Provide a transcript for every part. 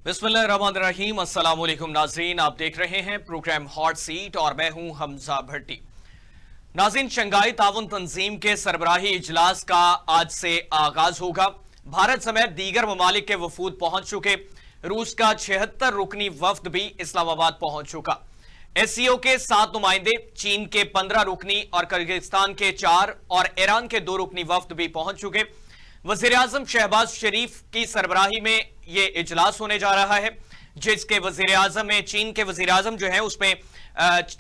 बिस्मिल्लाहिर्रहमानिर्रहीम। अस्सलाम वालेकुम नाज़रीन, आप देख रहे हैं प्रोग्राम हॉट सीट और मैं हूं हमजा भट्टी। नाज़रीन, शंघाई ताउन तंजीम के सरबराही इजलास का आज से आगाज होगा। भारत समेत दीगर ममालिक के वफूद पहुंच चुके। रूस का 76 रुकनी वफ्द भी इस्लामाबाद पहुंच चुका। एससीओ के 7 नुमाइंदे, चीन के 15 रुकनी और किर्गिस्तान के 4 और ईरान के 2 रुकनी वफ्द भी पहुंच चुके। वज़ीर-ए-आज़म शहबाज शरीफ की सरबराही में ये इजलास होने जा रहा है, जिसके वज़ीर-ए-आज़म में चीन के वज़ीर-ए-आज़म जो है उसमें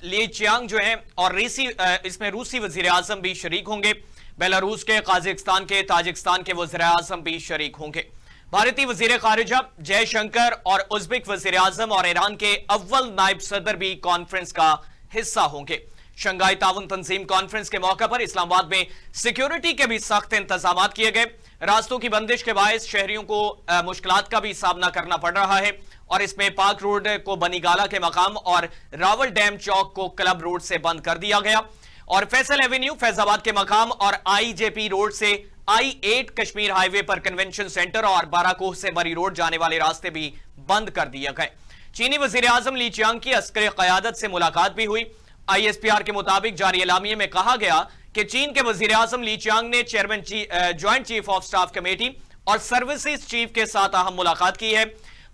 ली चियांग जो है और इसमें रूसी वज़ीर-ए-आज़म भी शरीक होंगे। बेलारूस के, कजाकिस्तान के, ताजिकिस्तान के वज़ीर-ए-आज़म भी शरीक होंगे। भारतीय वज़ीर ख़ारिजा जयशंकर और उज़्बेक वज़ीर-ए-आज़म और ईरान के अव्वल नायब सदर भी कॉन्फ्रेंस का हिस्सा होंगे। शंघाई ताउन तंजीम कॉन्फ्रेंस के मौके पर इस्लामाबाद में सिक्योरिटी के भी सख्त इंतजाम किए गए। रास्तों की बंदिश के बायस शहरियों को मुश्किलात का भी सामना करना पड़ रहा है और इसमें पाक रोड को बनीगाला के मकाम और रावल डैम चौक को क्लब रोड से बंद कर दिया गया और फैसल एवेन्यू फैजाबाद के मकाम और आईजेपी रोड से I-8 कश्मीर हाईवे पर कन्वेंशन सेंटर और बाराकोह से मरी रोड जाने वाले रास्ते भी बंद कर दिए गए। चीनी वज़ीर-ए-आज़म ली चियांग की अस्करी क़यादत से मुलाकात भी हुई। ISPR के मुताबिक जारी एलामिये में कहा गया कि चीन के वज़ीर-ए-आज़म ली चियांग ने chairman joint chief of staff committee और सर्विसेज चीफ के साथ अहम मुलाकात की है।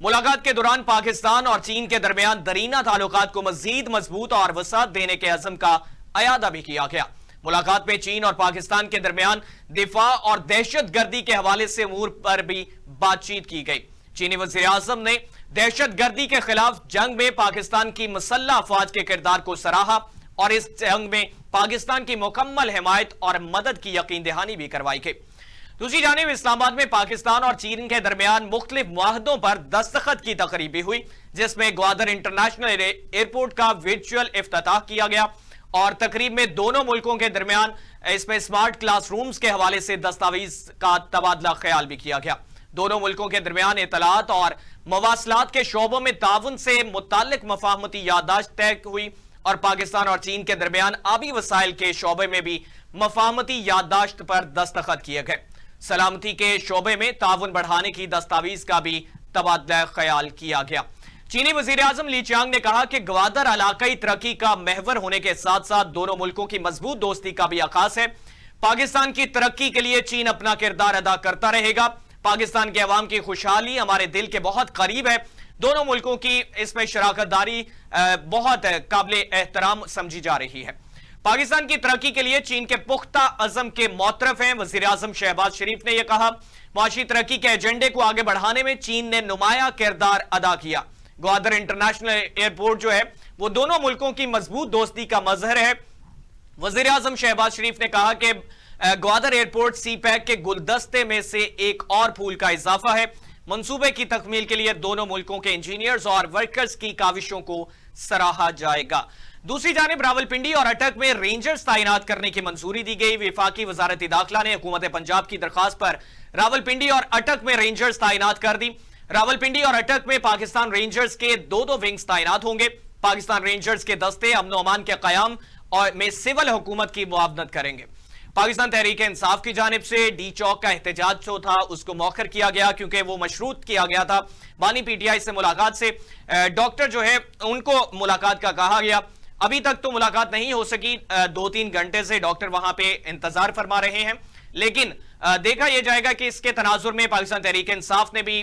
मुलाकात के दौरान पाकिस्तान और चीन के दरमियान दरीना ताल्लुकात को मजीद मजबूत और वसात देने के अज़म का अयादा भी किया गया। मुलाकात में चीन और पाकिस्तान के दरमियान दिफा और दहशतगर्दी के हवाले से अमूर पर भी बातचीत की गई। चीनी वज़ीर-ए-आज़म ने दहशतगर्दी के खिलाफ जंग में पाकिस्तान की मुसल्लह अफवाज के किरदार को सराहा और इस जंग में पाकिस्तान की मुकम्मल हिमायत और मदद की यकीन दहानी भी करवाई गई। दूसरी जानिब इस्लामाबाद में पाकिस्तान और चीन के दरमियान मुख्तलिफ मुआहदों पर दस्तखत की तकरीब भी हुई, जिसमें ग्वादर इंटरनेशनल एयरपोर्ट का वर्चुअल इफ्तिताह किया गया और तकरीब में दोनों मुल्कों के दरमियान इसमें स्मार्ट क्लासरूम्स के हवाले से दस्तावेज का तबादला ख्याल भी किया गया। दोनों मुल्कों के दरमियान इतलात और मवासलात के शोबों में ताउन से मुताल्लिक मफाहमती याददाश्त तय हुई और पाकिस्तान और चीन के दरमियान आबी वसाइल के शोबे में भी मफाहमती याददाश्त पर दस्तखत किए गए। सलामती के शोबे में ताउन बढ़ाने की दस्तावेज का भी तबादला ख्याल किया गया। चीनी वज़ीर-ए-आज़म ली चियांग ने कहा कि ग्वादर इलाकाई तरक्की का महवर होने के साथ साथ दोनों मुल्कों की मजबूत दोस्ती का भी आकाश है। पाकिस्तान की तरक्की के लिए चीन अपना किरदार अदा करता रहेगा। पाकिस्तान के अवाम की खुशहाली हमारे दिल के बहुत करीब है। दोनों मुल्कों की इसमें शराकतदारी बहुत काबिल एहतराम समझी जा रही है। पाकिस्तान की तरक्की के लिए चीन के पुख्ता अज़म के मोतरफ हैं। वज़ीर-ए-आज़म शहबाज शरीफ ने यह कहा, माशी तरक्की के एजेंडे को आगे बढ़ाने में चीन ने नुमाया किरदार अदा किया। ग्वादर इंटरनेशनल एयरपोर्ट जो है वो दोनों मुल्कों की मजबूत दोस्ती का मजहर है। वज़ीर-ए-आज़म शहबाज शरीफ ने कहा कि ग्वादर एयरपोर्ट CPEC के गुलदस्ते में से एक और फूल का इजाफा है। मंसूबे की तकमील के लिए दोनों मुल्कों के इंजीनियर्स और वर्कर्स की काविशों को सराहा जाएगा। दूसरी जानिब रावलपिंडी और अटक में रेंजर्स तैनात करने की मंजूरी दी गई। विफाकी वजारत दाखिला ने हुकूमत पंजाब की दरखास्त पर रावलपिंडी और अटक में रेंजर्स तैनात कर दी। रावलपिंडी और अटक में पाकिस्तान रेंजर्स के दो विंग्स तैनात होंगे। पाकिस्तान रेंजर्स के दस्ते अमन अमान के कयाम और में सिविल हुकूमत की मुआवनत करेंगे। पाकिस्तान तहरीक इंसाफ की जानिब से डी चौक का एहतजाज जो था उसको मौखर किया गया क्योंकि वो मशरूत किया गया था। बानी PTI से मुलाकात से डॉक्टर जो है उनको मुलाकात का कहा गया। अभी तक तो मुलाकात नहीं हो सकी। 2-3 घंटे से डॉक्टर वहां पे इंतजार फरमा रहे हैं, लेकिन देखा यह जाएगा कि इसके तनाजुर में पाकिस्तान तहरीक इंसाफ ने भी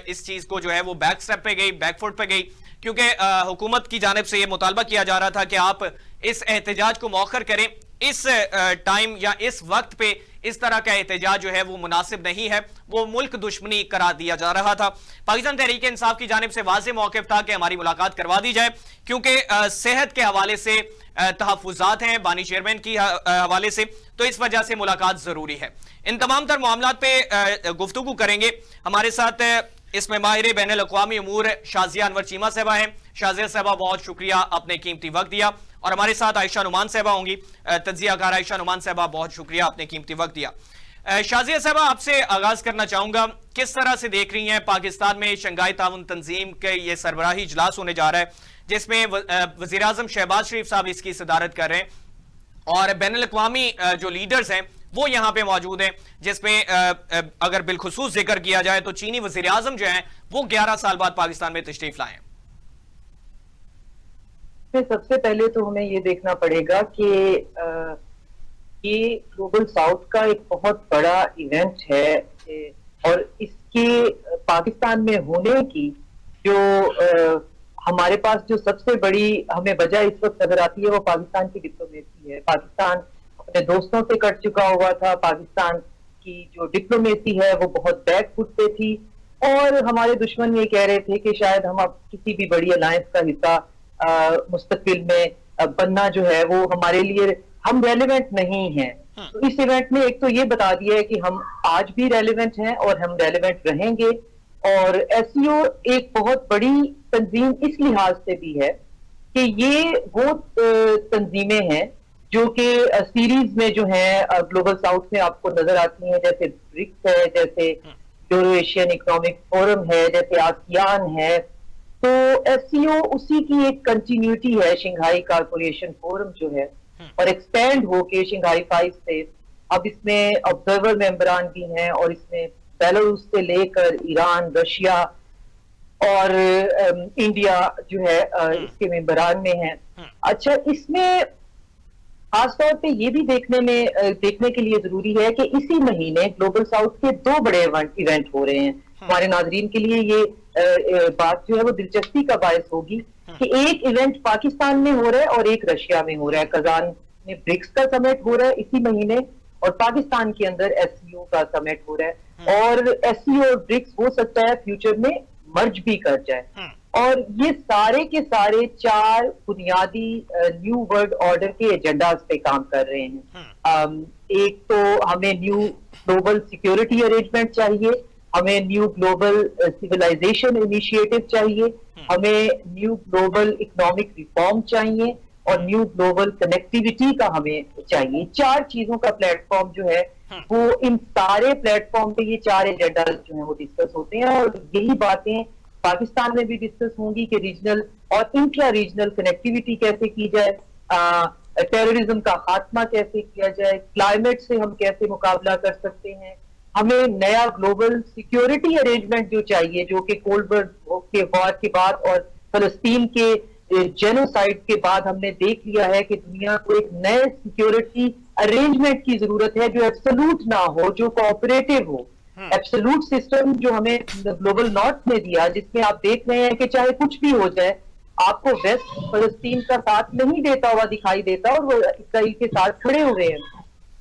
इस चीज को जो है वो बैक स्टेप पे गई, बैकफुट पे गई, क्योंकि हुकूमत की जानिब से यह मुतालबा किया जा रहा था कि आप इस एहतजाज को मौखर करें। इस टाइम या इस वक्त पे इस तरह का एहतजाज जो है वो मुनासिब नहीं है, वो मुल्क दुश्मनी करार दिया जा रहा था। पाकिस्तान तहरीक इंसाफ की जानिब से वाज़ेह मौक़िफ़ था कि हमारी मुलाकात करवा दी जाए, क्योंकि सेहत के हवाले से तहफ़्फ़ुज़ात हैं बानी चेयरमैन की हवाले से, तो इस वजह से मुलाकात जरूरी है। इन तमाम तर मामलात पे गुफ्तगू करेंगे। हमारे साथ इसमें माहिर बैनुल अक़वामी उमूर शाज़िया अनवर चीमा साहबा हैं। शाज़िया साहबा बहुत शुक्रिया, आपने कीमती वक्त दिया। और हमारे साथ आयशा नुमान साहबा होंगी, तज्ज़ियाकार आयशा नुमान साहबा, बहुत शुक्रिया, आपने कीमती वक्त दिया। शाज़िया साहबा, आपसे आगाज करना चाहूंगा, किस तरह से देख रही हैं पाकिस्तान में शंघाई ताउन तंजीम के ये सरबराही इजलास होने जा रहा है, जिसमें वज़ीर-ए-आज़म शहबाज शरीफ साहब इसकी सदारत कर रहे हैं और बैनुल अक़वामी जो लीडर्स हैं वो यहाँ पे मौजूद है, जिसमें अगर बिलखुसूस जिक्र किया जाए तो चीनी वजीर आजम जो है वो 11 साल बाद पाकिस्तान में तशरीफ लाए। सबसे पहले तो हमें ये देखना पड़ेगा कि ये ग्लोबल साउथ का एक बहुत बड़ा इवेंट है और इसके पाकिस्तान में होने की जो हमारे पास जो सबसे बड़ी हमें वजह इस वक्त नजर आती है वो पाकिस्तान की डिप्लोमेसी है। पाकिस्तान अपने दोस्तों से कट चुका हुआ था, पाकिस्तान की जो डिप्लोमेसी है वो बहुत बैक फुट पे थी और हमारे दुश्मन ये कह रहे थे कि शायद हम अब किसी भी बड़ी अलायंस का हिस्सा मुस्तकबिल में बनना जो है वो हमारे लिए हम रेलिवेंट नहीं हैं। तो इस इवेंट ने एक तो ये बता दिया है कि हम आज भी रेलिवेंट हैं और हम रेलिवेंट रहेंगे। और एससीओ एक बहुत बड़ी तंजीम इस लिहाज से भी है कि ये वो तंजीमें हैं जो कि सीरीज में जो है ग्लोबल साउथ में आपको नजर आती हैं, जैसे ब्रिक्स है, जैसे यूरो एशियन इकोनॉमिक फोरम है, जैसे आसियान है। तो एससीओ उसी की एक कंटिन्यूटी है, शंघाई कारपोरेशन फोरम जो है और एक्सपेंड होके शंघाई 5 से अब इसमें ऑब्जर्वर मेंबरान भी हैं और इसमें बेलारूस से लेकर ईरान, रशिया और इंडिया जो है इसके मेंबरान में है। अच्छा, इसमें खासतौर पे ये भी देखने के लिए जरूरी है कि इसी महीने ग्लोबल साउथ के 2 बड़े इवेंट हो रहे हैं। हमारे नाजरीन के लिए ये बात जो है वो दिलचस्पी का बायस होगी कि एक इवेंट पाकिस्तान में हो रहा है और एक रशिया में हो रहा है। कजान में ब्रिक्स का समिट हो रहा है इसी महीने और पाकिस्तान के अंदर एससीओ का समिट हो रहा है और एससीओ और ब्रिक्स हो सकता है फ्यूचर में मर्ज भी कर जाए। और ये सारे के सारे 4 बुनियादी न्यू वर्ल्ड ऑर्डर के एजेंडाज पे काम कर रहे हैं। एक तो हमें न्यू ग्लोबल सिक्योरिटी अरेंजमेंट चाहिए, हमें न्यू ग्लोबल सिविलाइजेशन इनिशिएटिव चाहिए, हमें न्यू ग्लोबल इकोनॉमिक रिफॉर्म चाहिए और न्यू ग्लोबल कनेक्टिविटी का हमें चाहिए। 4 चीजों का प्लेटफॉर्म जो है वो इन सारे प्लेटफॉर्म पे ये 4 एजेंडा जो है वो डिस्कस होते हैं और यही बातें पाकिस्तान में भी डिस्कस होंगी कि रीजनल और इंट्रा रीजनल कनेक्टिविटी कैसे की जाए, टेररिज्म का खात्मा कैसे किया जाए, क्लाइमेट से हम कैसे मुकाबला कर सकते हैं, हमें नया ग्लोबल सिक्योरिटी अरेंजमेंट जो चाहिए जो कि कोल्ड वॉर के वॉर के बाद और फलस्तीन के जेनोसाइड के बाद हमने देख लिया है कि दुनिया को एक नए सिक्योरिटी अरेंजमेंट की जरूरत है जो एब्सोल्यूट ना हो, जो कोऑपरेटिव हो। एब्सोल्यूट सिस्टम जो हमें ग्लोबल नॉर्थ ने दिया, जिसमें आप देख रहे हैं कि चाहे कुछ भी हो जाए आपको वेस्ट फलस्तीन का साथ नहीं देता हुआ दिखाई देता और वो इसराइल के साथ खड़े हुए हैं।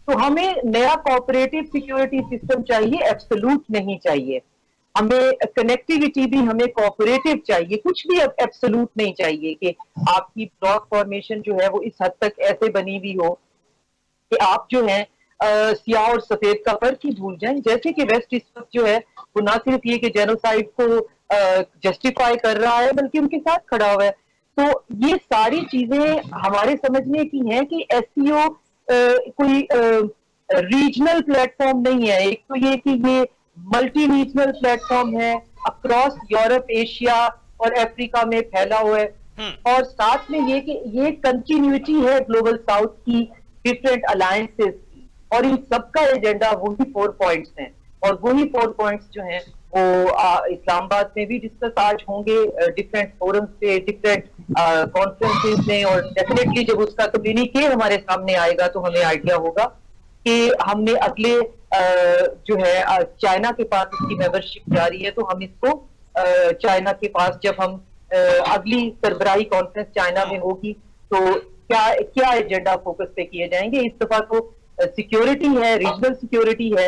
तो हमें नया कोऑपरेटिव सिक्योरिटी सिस्टम चाहिए, एब्सोल्यूट नहीं चाहिए। हमें कनेक्टिविटी भी हमें कोऑपरेटिव चाहिए, कुछ भी एब्सोल्यूट नहीं चाहिए कि आपकी ब्लॉक फॉर्मेशन जो है वो इस हद तक ऐसे बनी हुई हो कि आप जो है सियाह और सफेद का फर्क ही भूल जाएं। जैसे कि वेस्ट इस वक्त जो है वो ना सिर्फ ये कि जेनोसाइड को जस्टिफाई कर रहा है बल्कि उनके साथ खड़ा हुआ है। तो ये सारी चीजें हमारे समझने की हैं कि एससीओ कोई रीजनल प्लेटफॉर्म नहीं है। एक तो ये कि ये मल्टी रीजनल प्लेटफॉर्म है, अक्रॉस यूरोप, एशिया और अफ्रीका में फैला हुआ है और साथ में ये कि ये कंटिन्यूटी है ग्लोबल साउथ की डिफरेंट अलायंसेस की और इन सबका एजेंडा वही 4 पॉइंट्स हैं और वही 4 पॉइंट्स जो हैं वो इस्लामाबाद में भी डिस्कस आज होंगे डिफरेंट फोरम्स पे, डिफरेंट कॉन्फ्रेंसेस में और डेफिनेटली जब उसका कम्युनिके हमारे सामने आएगा तो हमें आइडिया होगा कि हमने अगले जो है चाइना के पास इसकी मेंबरशिप जारी है तो हम इसको चाइना के पास जब हम अगली सरबराही कॉन्फ्रेंस चाइना में होगी तो क्या एजेंडा फोकस पे किए जाएंगे। इस दफा तो सिक्योरिटी है, रीजनल सिक्योरिटी है,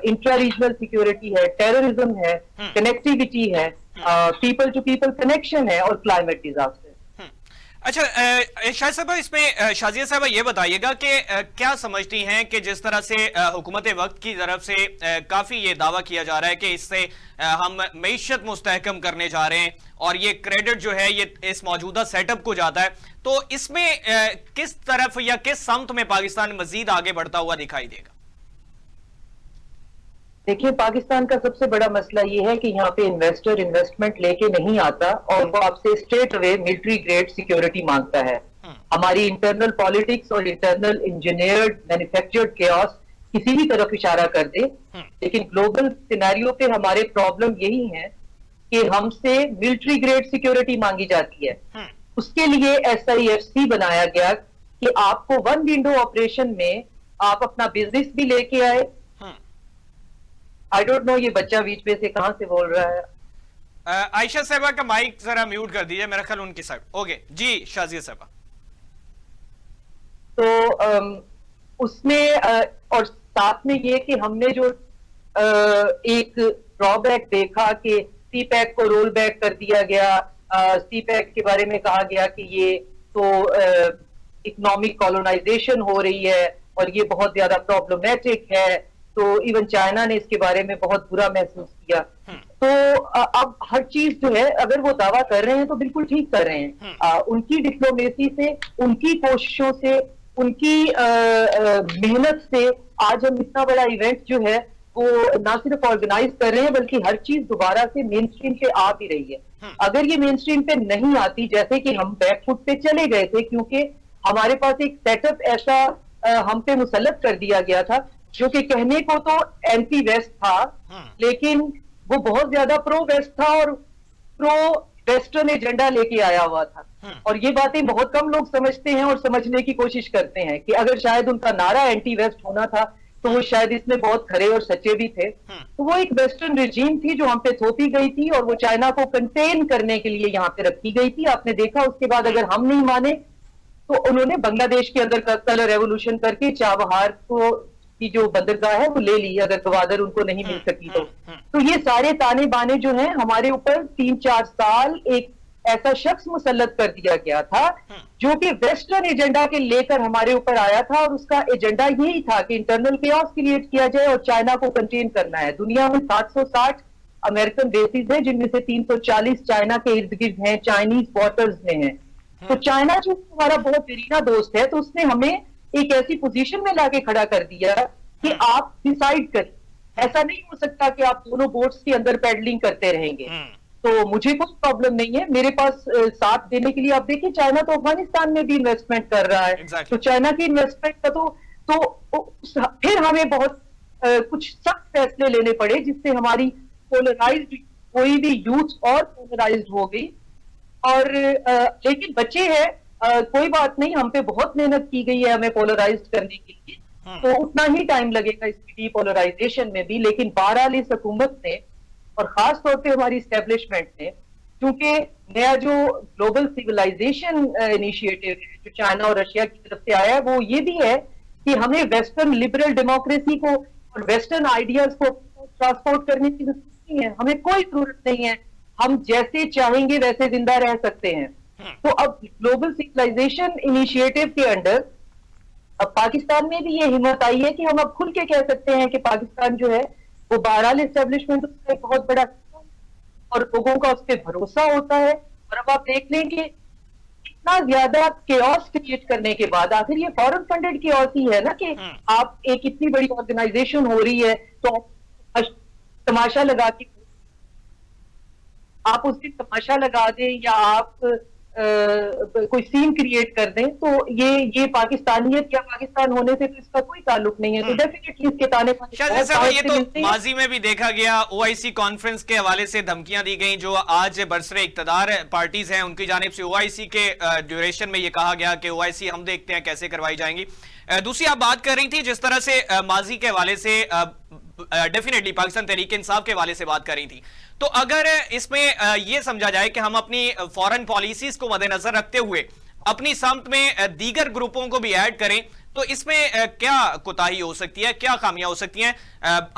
इंट्रा रीजनल सिक्योरिटी है, टेररिज्म है, कनेक्टिविटी है, पीपल टू पीपल कनेक्शन है और क्लाइमेट डिजास्टर। अच्छा, शाहिद साहब, इसमें शाजिया साहब ये बताइएगा कि क्या समझती हैं कि जिस तरह से हुकूमत वक्त की तरफ से काफ़ी ये दावा किया जा रहा है कि इससे हम मईशत मुस्तहकम करने जा रहे हैं और ये क्रेडिट जो है ये इस मौजूदा सेटअप को जाता है, तो इसमें किस तरफ या किस समत में पाकिस्तान मजीद आगे बढ़ता हुआ दिखाई देगा? देखिए, पाकिस्तान का सबसे बड़ा मसला ये है कि यहाँ पे इन्वेस्टर इन्वेस्टमेंट लेके नहीं आता और वो आपसे straight away military grade security मांगता है। हमारी इंटरनल पॉलिटिक्स और इंटरनल इंजीनियर्ड मैन्युफैक्चर्ड केओस किसी भी तरफ इशारा कर दे, लेकिन ग्लोबल सिनेरियो पे हमारे प्रॉब्लम यही है कि हमसे मिलिट्री ग्रेड सिक्योरिटी मांगी जाती है। उसके लिए SIFC बनाया गया कि आपको वन विंडो ऑपरेशन में आप अपना बिजनेस भी लेके आए। आई डोंट नो ये बच्चा बीच में से कहां से बोल रहा है। आयशा साहबा का माइक जरा म्यूट कर दीजिए, मेरा ख्याल उनकी साइड। ओके जी, शाजिया साहबा। तो उसमें और साथ में ये कि हमने जो एक ड्रॉबैक देखा कि CPEC को रोल बैक कर दिया गया। CPEC के बारे में कहा गया कि ये तो इकोनॉमिक कॉलोनाइजेशन हो रही है और ये बहुत ज्यादा प्रॉब्लमेटिक है। तो इवन चाइना ने इसके बारे में बहुत बुरा महसूस किया। तो अब हर चीज जो है, अगर वो दावा कर रहे हैं तो बिल्कुल ठीक कर रहे हैं। उनकी डिप्लोमेसी से, उनकी कोशिशों से, उनकी मेहनत से आज हम इतना बड़ा इवेंट जो है वो ना सिर्फ ऑर्गेनाइज कर रहे हैं, बल्कि हर चीज दोबारा से मेन स्ट्रीम पे आ भी रही है। अगर ये मेन स्ट्रीम पे नहीं आती, जैसे कि हम बैकफुट पे चले गए थे, क्योंकि हमारे पास एक सेटअप ऐसा हम पे मुसल्लत कर दिया गया था जो कि कहने को तो एंटी वेस्ट था, लेकिन वो बहुत ज्यादा प्रो वेस्ट था और प्रो वेस्टर्न एजेंडा लेके आया हुआ था। और ये बातें बहुत कम लोग समझते हैं और समझने की कोशिश करते हैं कि अगर शायद उनका नारा एंटी वेस्ट होना था तो वो शायद इसमें बहुत खरे और सच्चे भी थे। तो वो एक वेस्टर्न रिजीम थी जो हम पे थोपी गई थी और वो चाइना को कंटेन करने के लिए यहाँ पे रखी गई थी। आपने देखा उसके बाद अगर हम नहीं माने तो उन्होंने बांग्लादेश के अंदर कलर रेवोल्यूशन करके चाबहार को की जो बंदरगाह है वो ले ली, अगर गवादर उनको नहीं मिल सकी तो ये सारे ताने बाने जो हैं हमारे ऊपर 3-4 साल एक ऐसा शख्स मुसल्लत कर दिया गया था जो कि वेस्टर्न एजेंडा के लेकर हमारे ऊपर आया था और उसका एजेंडा यही था कि इंटरनल केओस क्रिएट किया जाए और चाइना को कंटेन करना है। दुनिया में 760 अमेरिकन बेसिस है, जिनमें से 340 चाइना के इर्द गिर्द हैं, चाइनीज वाटर्स में हैं। तो चाइना जो हमारा बहुत दरीना दोस्त है, तो उसने हमें एक ऐसी पोजीशन में लाके खड़ा कर दिया कि आप डिसाइड करें। ऐसा नहीं हो सकता कि आप दोनों बोट्स के अंदर पैडलिंग करते रहेंगे। तो मुझे कोई प्रॉब्लम नहीं है, मेरे पास साथ देने के लिए। आप देखिए चाइना तो अफगानिस्तान में भी इन्वेस्टमेंट कर रहा है। तो चाइना की इन्वेस्टमेंट का तो फिर हमें बहुत कुछ सख्त फैसले लेने पड़े जिससे हमारी पोलराइज्ड कोई भी यूथ और पोलराइज्ड हो गई। और लेकिन बच्चे हैं, कोई बात नहीं, हम पे बहुत मेहनत की गई है हमें पोलराइज्ड करने के लिए, तो उतना ही टाइम लगेगा इसकी डीपोलराइजेशन में भी। लेकिन बहरहाल इस हुकूमत ने और खास तौर पे हमारी स्टैब्लिशमेंट ने, क्योंकि नया जो ग्लोबल सिविलाइजेशन इनिशिएटिव है जो चाइना और रशिया की तरफ से आया है, वो ये भी है कि हमें वेस्टर्न लिबरल डेमोक्रेसी को और वेस्टर्न आइडियाज को ट्रांसपोर्ट करने की जरूरत नहीं है। हमें कोई जरूरत नहीं है, हम जैसे चाहेंगे वैसे जिंदा रह सकते हैं। तो अब ग्लोबल सिविलाइजेशन इनिशिएटिव के अंडर अब पाकिस्तान में भी ये हिम्मत आई है कि हम अब खुल के कह सकते हैं कि पाकिस्तान जो है वो बहरहाल एस्टेब्लिशमेंट उसका एक बहुत बड़ा और लोगों का उस पर भरोसा होता है। और अब आप देख लें कि इतना ज्यादा केओस क्रिएट करने के बाद, आखिर ये फॉरेन फंडेड केओस ही है ना, कि आप एक इतनी बड़ी ऑर्गेनाइजेशन हो रही है तो तमाशा लगा के आप उस दिन तमाशा लगा दें या आप कोई सीन क्रिएट कर दें, तो ये पाकिस्तानियत या पाकिस्तान होने से तो इसका कोई ताल्लुक नहीं है। तो डेफिनेटली इसके ताने ये तो माजी में भी देखा गया। OIC कॉन्फ्रेंस के हवाले से धमकियां दी गई जो आज बरसरे इक्तदार पार्टीज हैं उनकी जानिब से। OIC के ड्यूरेशन में ये कहा गया कि OIC हम देखते हैं कैसे करवाई जाएंगी। दूसरी आप बात कर रही थी जिस तरह से माजी के हवाले से डेफिनेटली पाकिस्तान तहरीक इंसाफ के हवाले से बात कर रही थी, तो अगर इसमें यह समझा जाए कि हम अपनी फॉरेन पॉलिसीज को मद्देनजर रखते हुए अपनी समत में दीगर ग्रुपों को भी ऐड करें, तो इसमें क्या कोताही हो सकती है, क्या खामियां हो सकती हैं?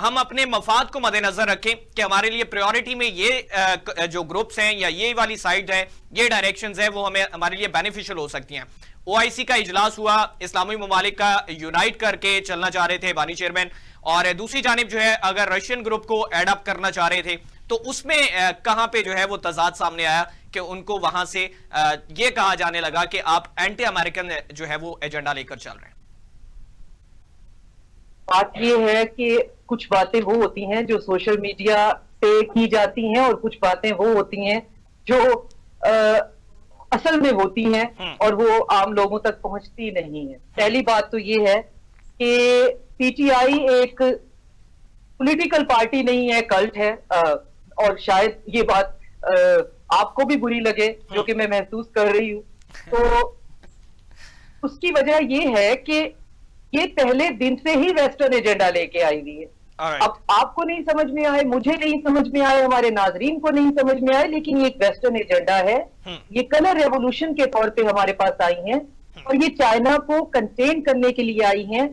हम अपने मफाद को मद्देनजर रखें कि हमारे लिए प्रायोरिटी में ये जो ग्रुप्स हैं या ये वाली साइड है, ये डायरेक्शंस है, वो हमें हमारे लिए बेनिफिशियल हो सकती हैं। OIC का इजलास हुआ, इस्लामी ममालिक का यूनाइट करके चलना चाह रहे थे बानी चेयरमैन, और दूसरी जानिब जो है अगर रशियन ग्रुप को एड अप करना चाह रहे थे, तो उसमें कहां पे जो है वो तजाद सामने आया कि उनको वहां से ये कहा जाने लगा कि आप एंटी अमेरिकन जो है वो एजेंडा लेकर चल रहे हैं। बात ये है कि कुछ बातें वो होती हैं जो सोशल मीडिया पे की जाती हैं और कुछ बातें वो होती हैं जो असल में होती हैं और वो आम लोगों तक पहुंचती नहीं है। पहली बात तो ये है कि पीटीआई एक पॉलिटिकल पार्टी नहीं है, कल्ट है। और शायद ये बात आपको भी बुरी लगे, जो कि मैं महसूस कर रही हूँ। तो उसकी वजह ये है कि ये पहले दिन से ही वेस्टर्न एजेंडा लेके आई हुई है। अब आपको नहीं समझ में आए, मुझे नहीं समझ में आए, हमारे नाजरीन को नहीं समझ में आए, लेकिन ये एक वेस्टर्न एजेंडा है। ये कलर रेवोल्यूशन के तौर पे हमारे पास आई हैं और ये चाइना को कंटेन करने के लिए आई हैं।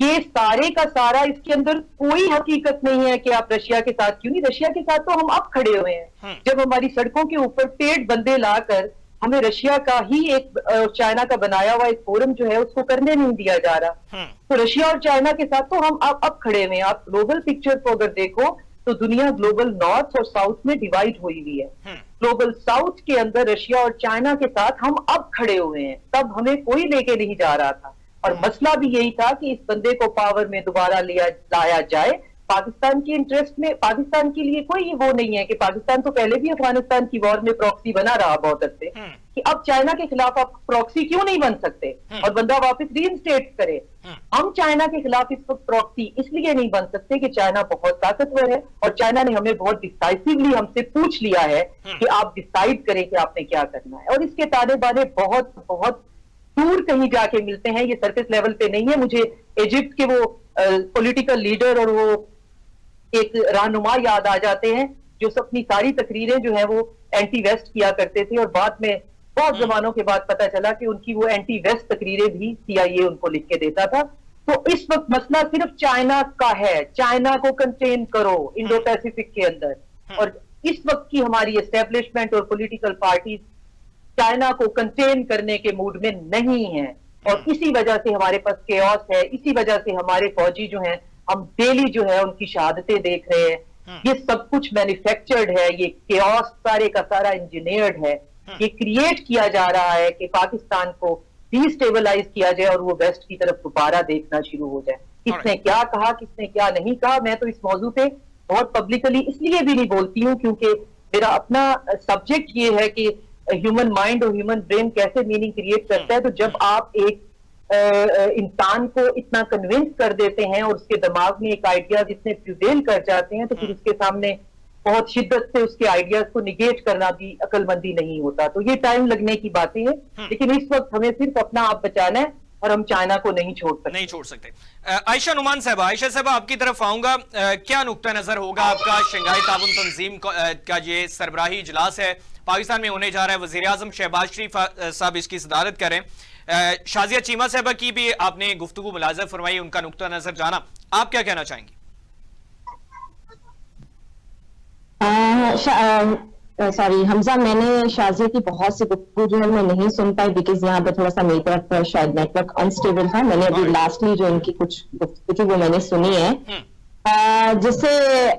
ये सारे का सारा, इसके अंदर कोई हकीकत नहीं है कि आप रशिया के साथ क्यों नहीं। रशिया के साथ तो हम अब खड़े हुए हैं। जब हमारी सड़कों के ऊपर पेड़ बंदे लाकर हमें रशिया का ही एक चाइना का बनाया हुआ एक फोरम जो है उसको करने नहीं दिया जा रहा, तो रशिया और चाइना के साथ तो हम अब खड़े हुए हैं। आप ग्लोबल पिक्चर को अगर देखो तो दुनिया ग्लोबल नॉर्थ और साउथ में डिवाइड हुई हुई है। ग्लोबल साउथ के अंदर रशिया और चाइना के साथ हम अब खड़े हुए हैं, तब हमें कोई लेके नहीं जा रहा था। और मसला भी यही था कि इस बंदे को पावर में दोबारा लाया जाए। पाकिस्तान के इंटरेस्ट में, पाकिस्तान के लिए कोई वो नहीं है कि पाकिस्तान तो पहले भी अफगानिस्तान की वॉर में प्रॉक्सी बना रहा बहुत अच्छे, कि अब चाइना के खिलाफ आप प्रॉक्सी क्यों नहीं बन सकते और बंदा वापस रीइंस्टेट करे। हम चाइना के खिलाफ इस वक्त प्रॉक्सी इसलिए नहीं बन सकते कि चाइना बहुत ताकतवर है और चाइना ने हमें बहुत डिसाइसिवली हमसे पूछ लिया है कि आप डिसाइड करें कि आपने क्या करना है। और इसके ताने बाने बहुत बहुत दूर कहीं जाके मिलते हैं, ये सरफेस लेवल पे नहीं है। मुझे इजिप्ट के वो पॉलिटिकल लीडर और वो एक रहनुमा याद आ जाते हैं जो अपनी सारी तकरीरें जो है वो एंटी वेस्ट किया करते थे और बाद में बहुत जमानों के बाद पता चला कि उनकी वो एंटी वेस्ट तकरीरें भी सीआईए उनको लिख के देता था। तो इस वक्त मसला सिर्फ चाइना का है, चाइना को कंटेन करो इंडो पैसिफिक के अंदर। और इस वक्त की हमारी एस्टेब्लिशमेंट और पॉलिटिकल पार्टीज चाइना को कंटेन करने के मूड में नहीं है और इसी वजह से हमारे पास केओस है। इसी वजह से हमारे फौजी जो हैं, हम डेली जो है उनकी शहादतें देख रहे हैं। ये सब कुछ मैन्युफैक्चर्ड है, ये केओस सारे का सारा इंजीनियर्ड है। ये क्रिएट किया जा रहा है कि पाकिस्तान को डिस्टेबलाइज किया जाए और वो वेस्ट की तरफ दोबारा देखना शुरू हो जाए। किसने क्या कहा, किसने क्या नहीं कहा, मैं तो इस मौजू पे बहुत पब्लिकली इसलिए भी नहीं बोलती हूँ क्योंकि मेरा अपना सब्जेक्ट ये है कि ह्यूमन माइंड और ह्यूमन ब्रेन कैसे मीनिंग क्रिएट करता है। तो जब आप एक इंसान को इतना कन्विंस कर देते हैं और उसके दिमाग में एक आइडियाज इतने प्रिवेल कर जाते हैं तो फिर उसके सामने बहुत शिद्दत से उसके आइडियाज को निगेट करना भी अक्लमंदी नहीं होता। तो ये टाइम लगने की बातें हैं, लेकिन इस वक्त हमें सिर्फ अपना आप बचाना है और हम चाइना को नहीं छोड़ सकते। आयशा नुमान साहबा, आपकी तरफ आऊंगा। क्या नुक्ता नजर होगा आपका? शंघाई ताउन तंजीम का ये सरबराही इजलास है, पाकिस्तान में होने जा रहा है। वजीर आजम शहबाज शरीफ साहब इसकी सदारत करें। शाजिया चीमा साहबा की भी आपने गुफ्तगू मुलाज़ा फरमाई, उनका नुक्ता नजर जाना, आप क्या कहना चाहेंगे? सॉरी हमजा, मैंने शाजिया की बहुत सी गुफ्तगू जो है मैं नहीं सुन पाई बिकॉज यहाँ पे थोड़ा सा मेरी तरफ शायद नेटवर्क अनस्टेबल था। मैंने अभी लास्टली जो इनकी कुछ गुफ्तगू थी वो मैंने सुनी है, जिससे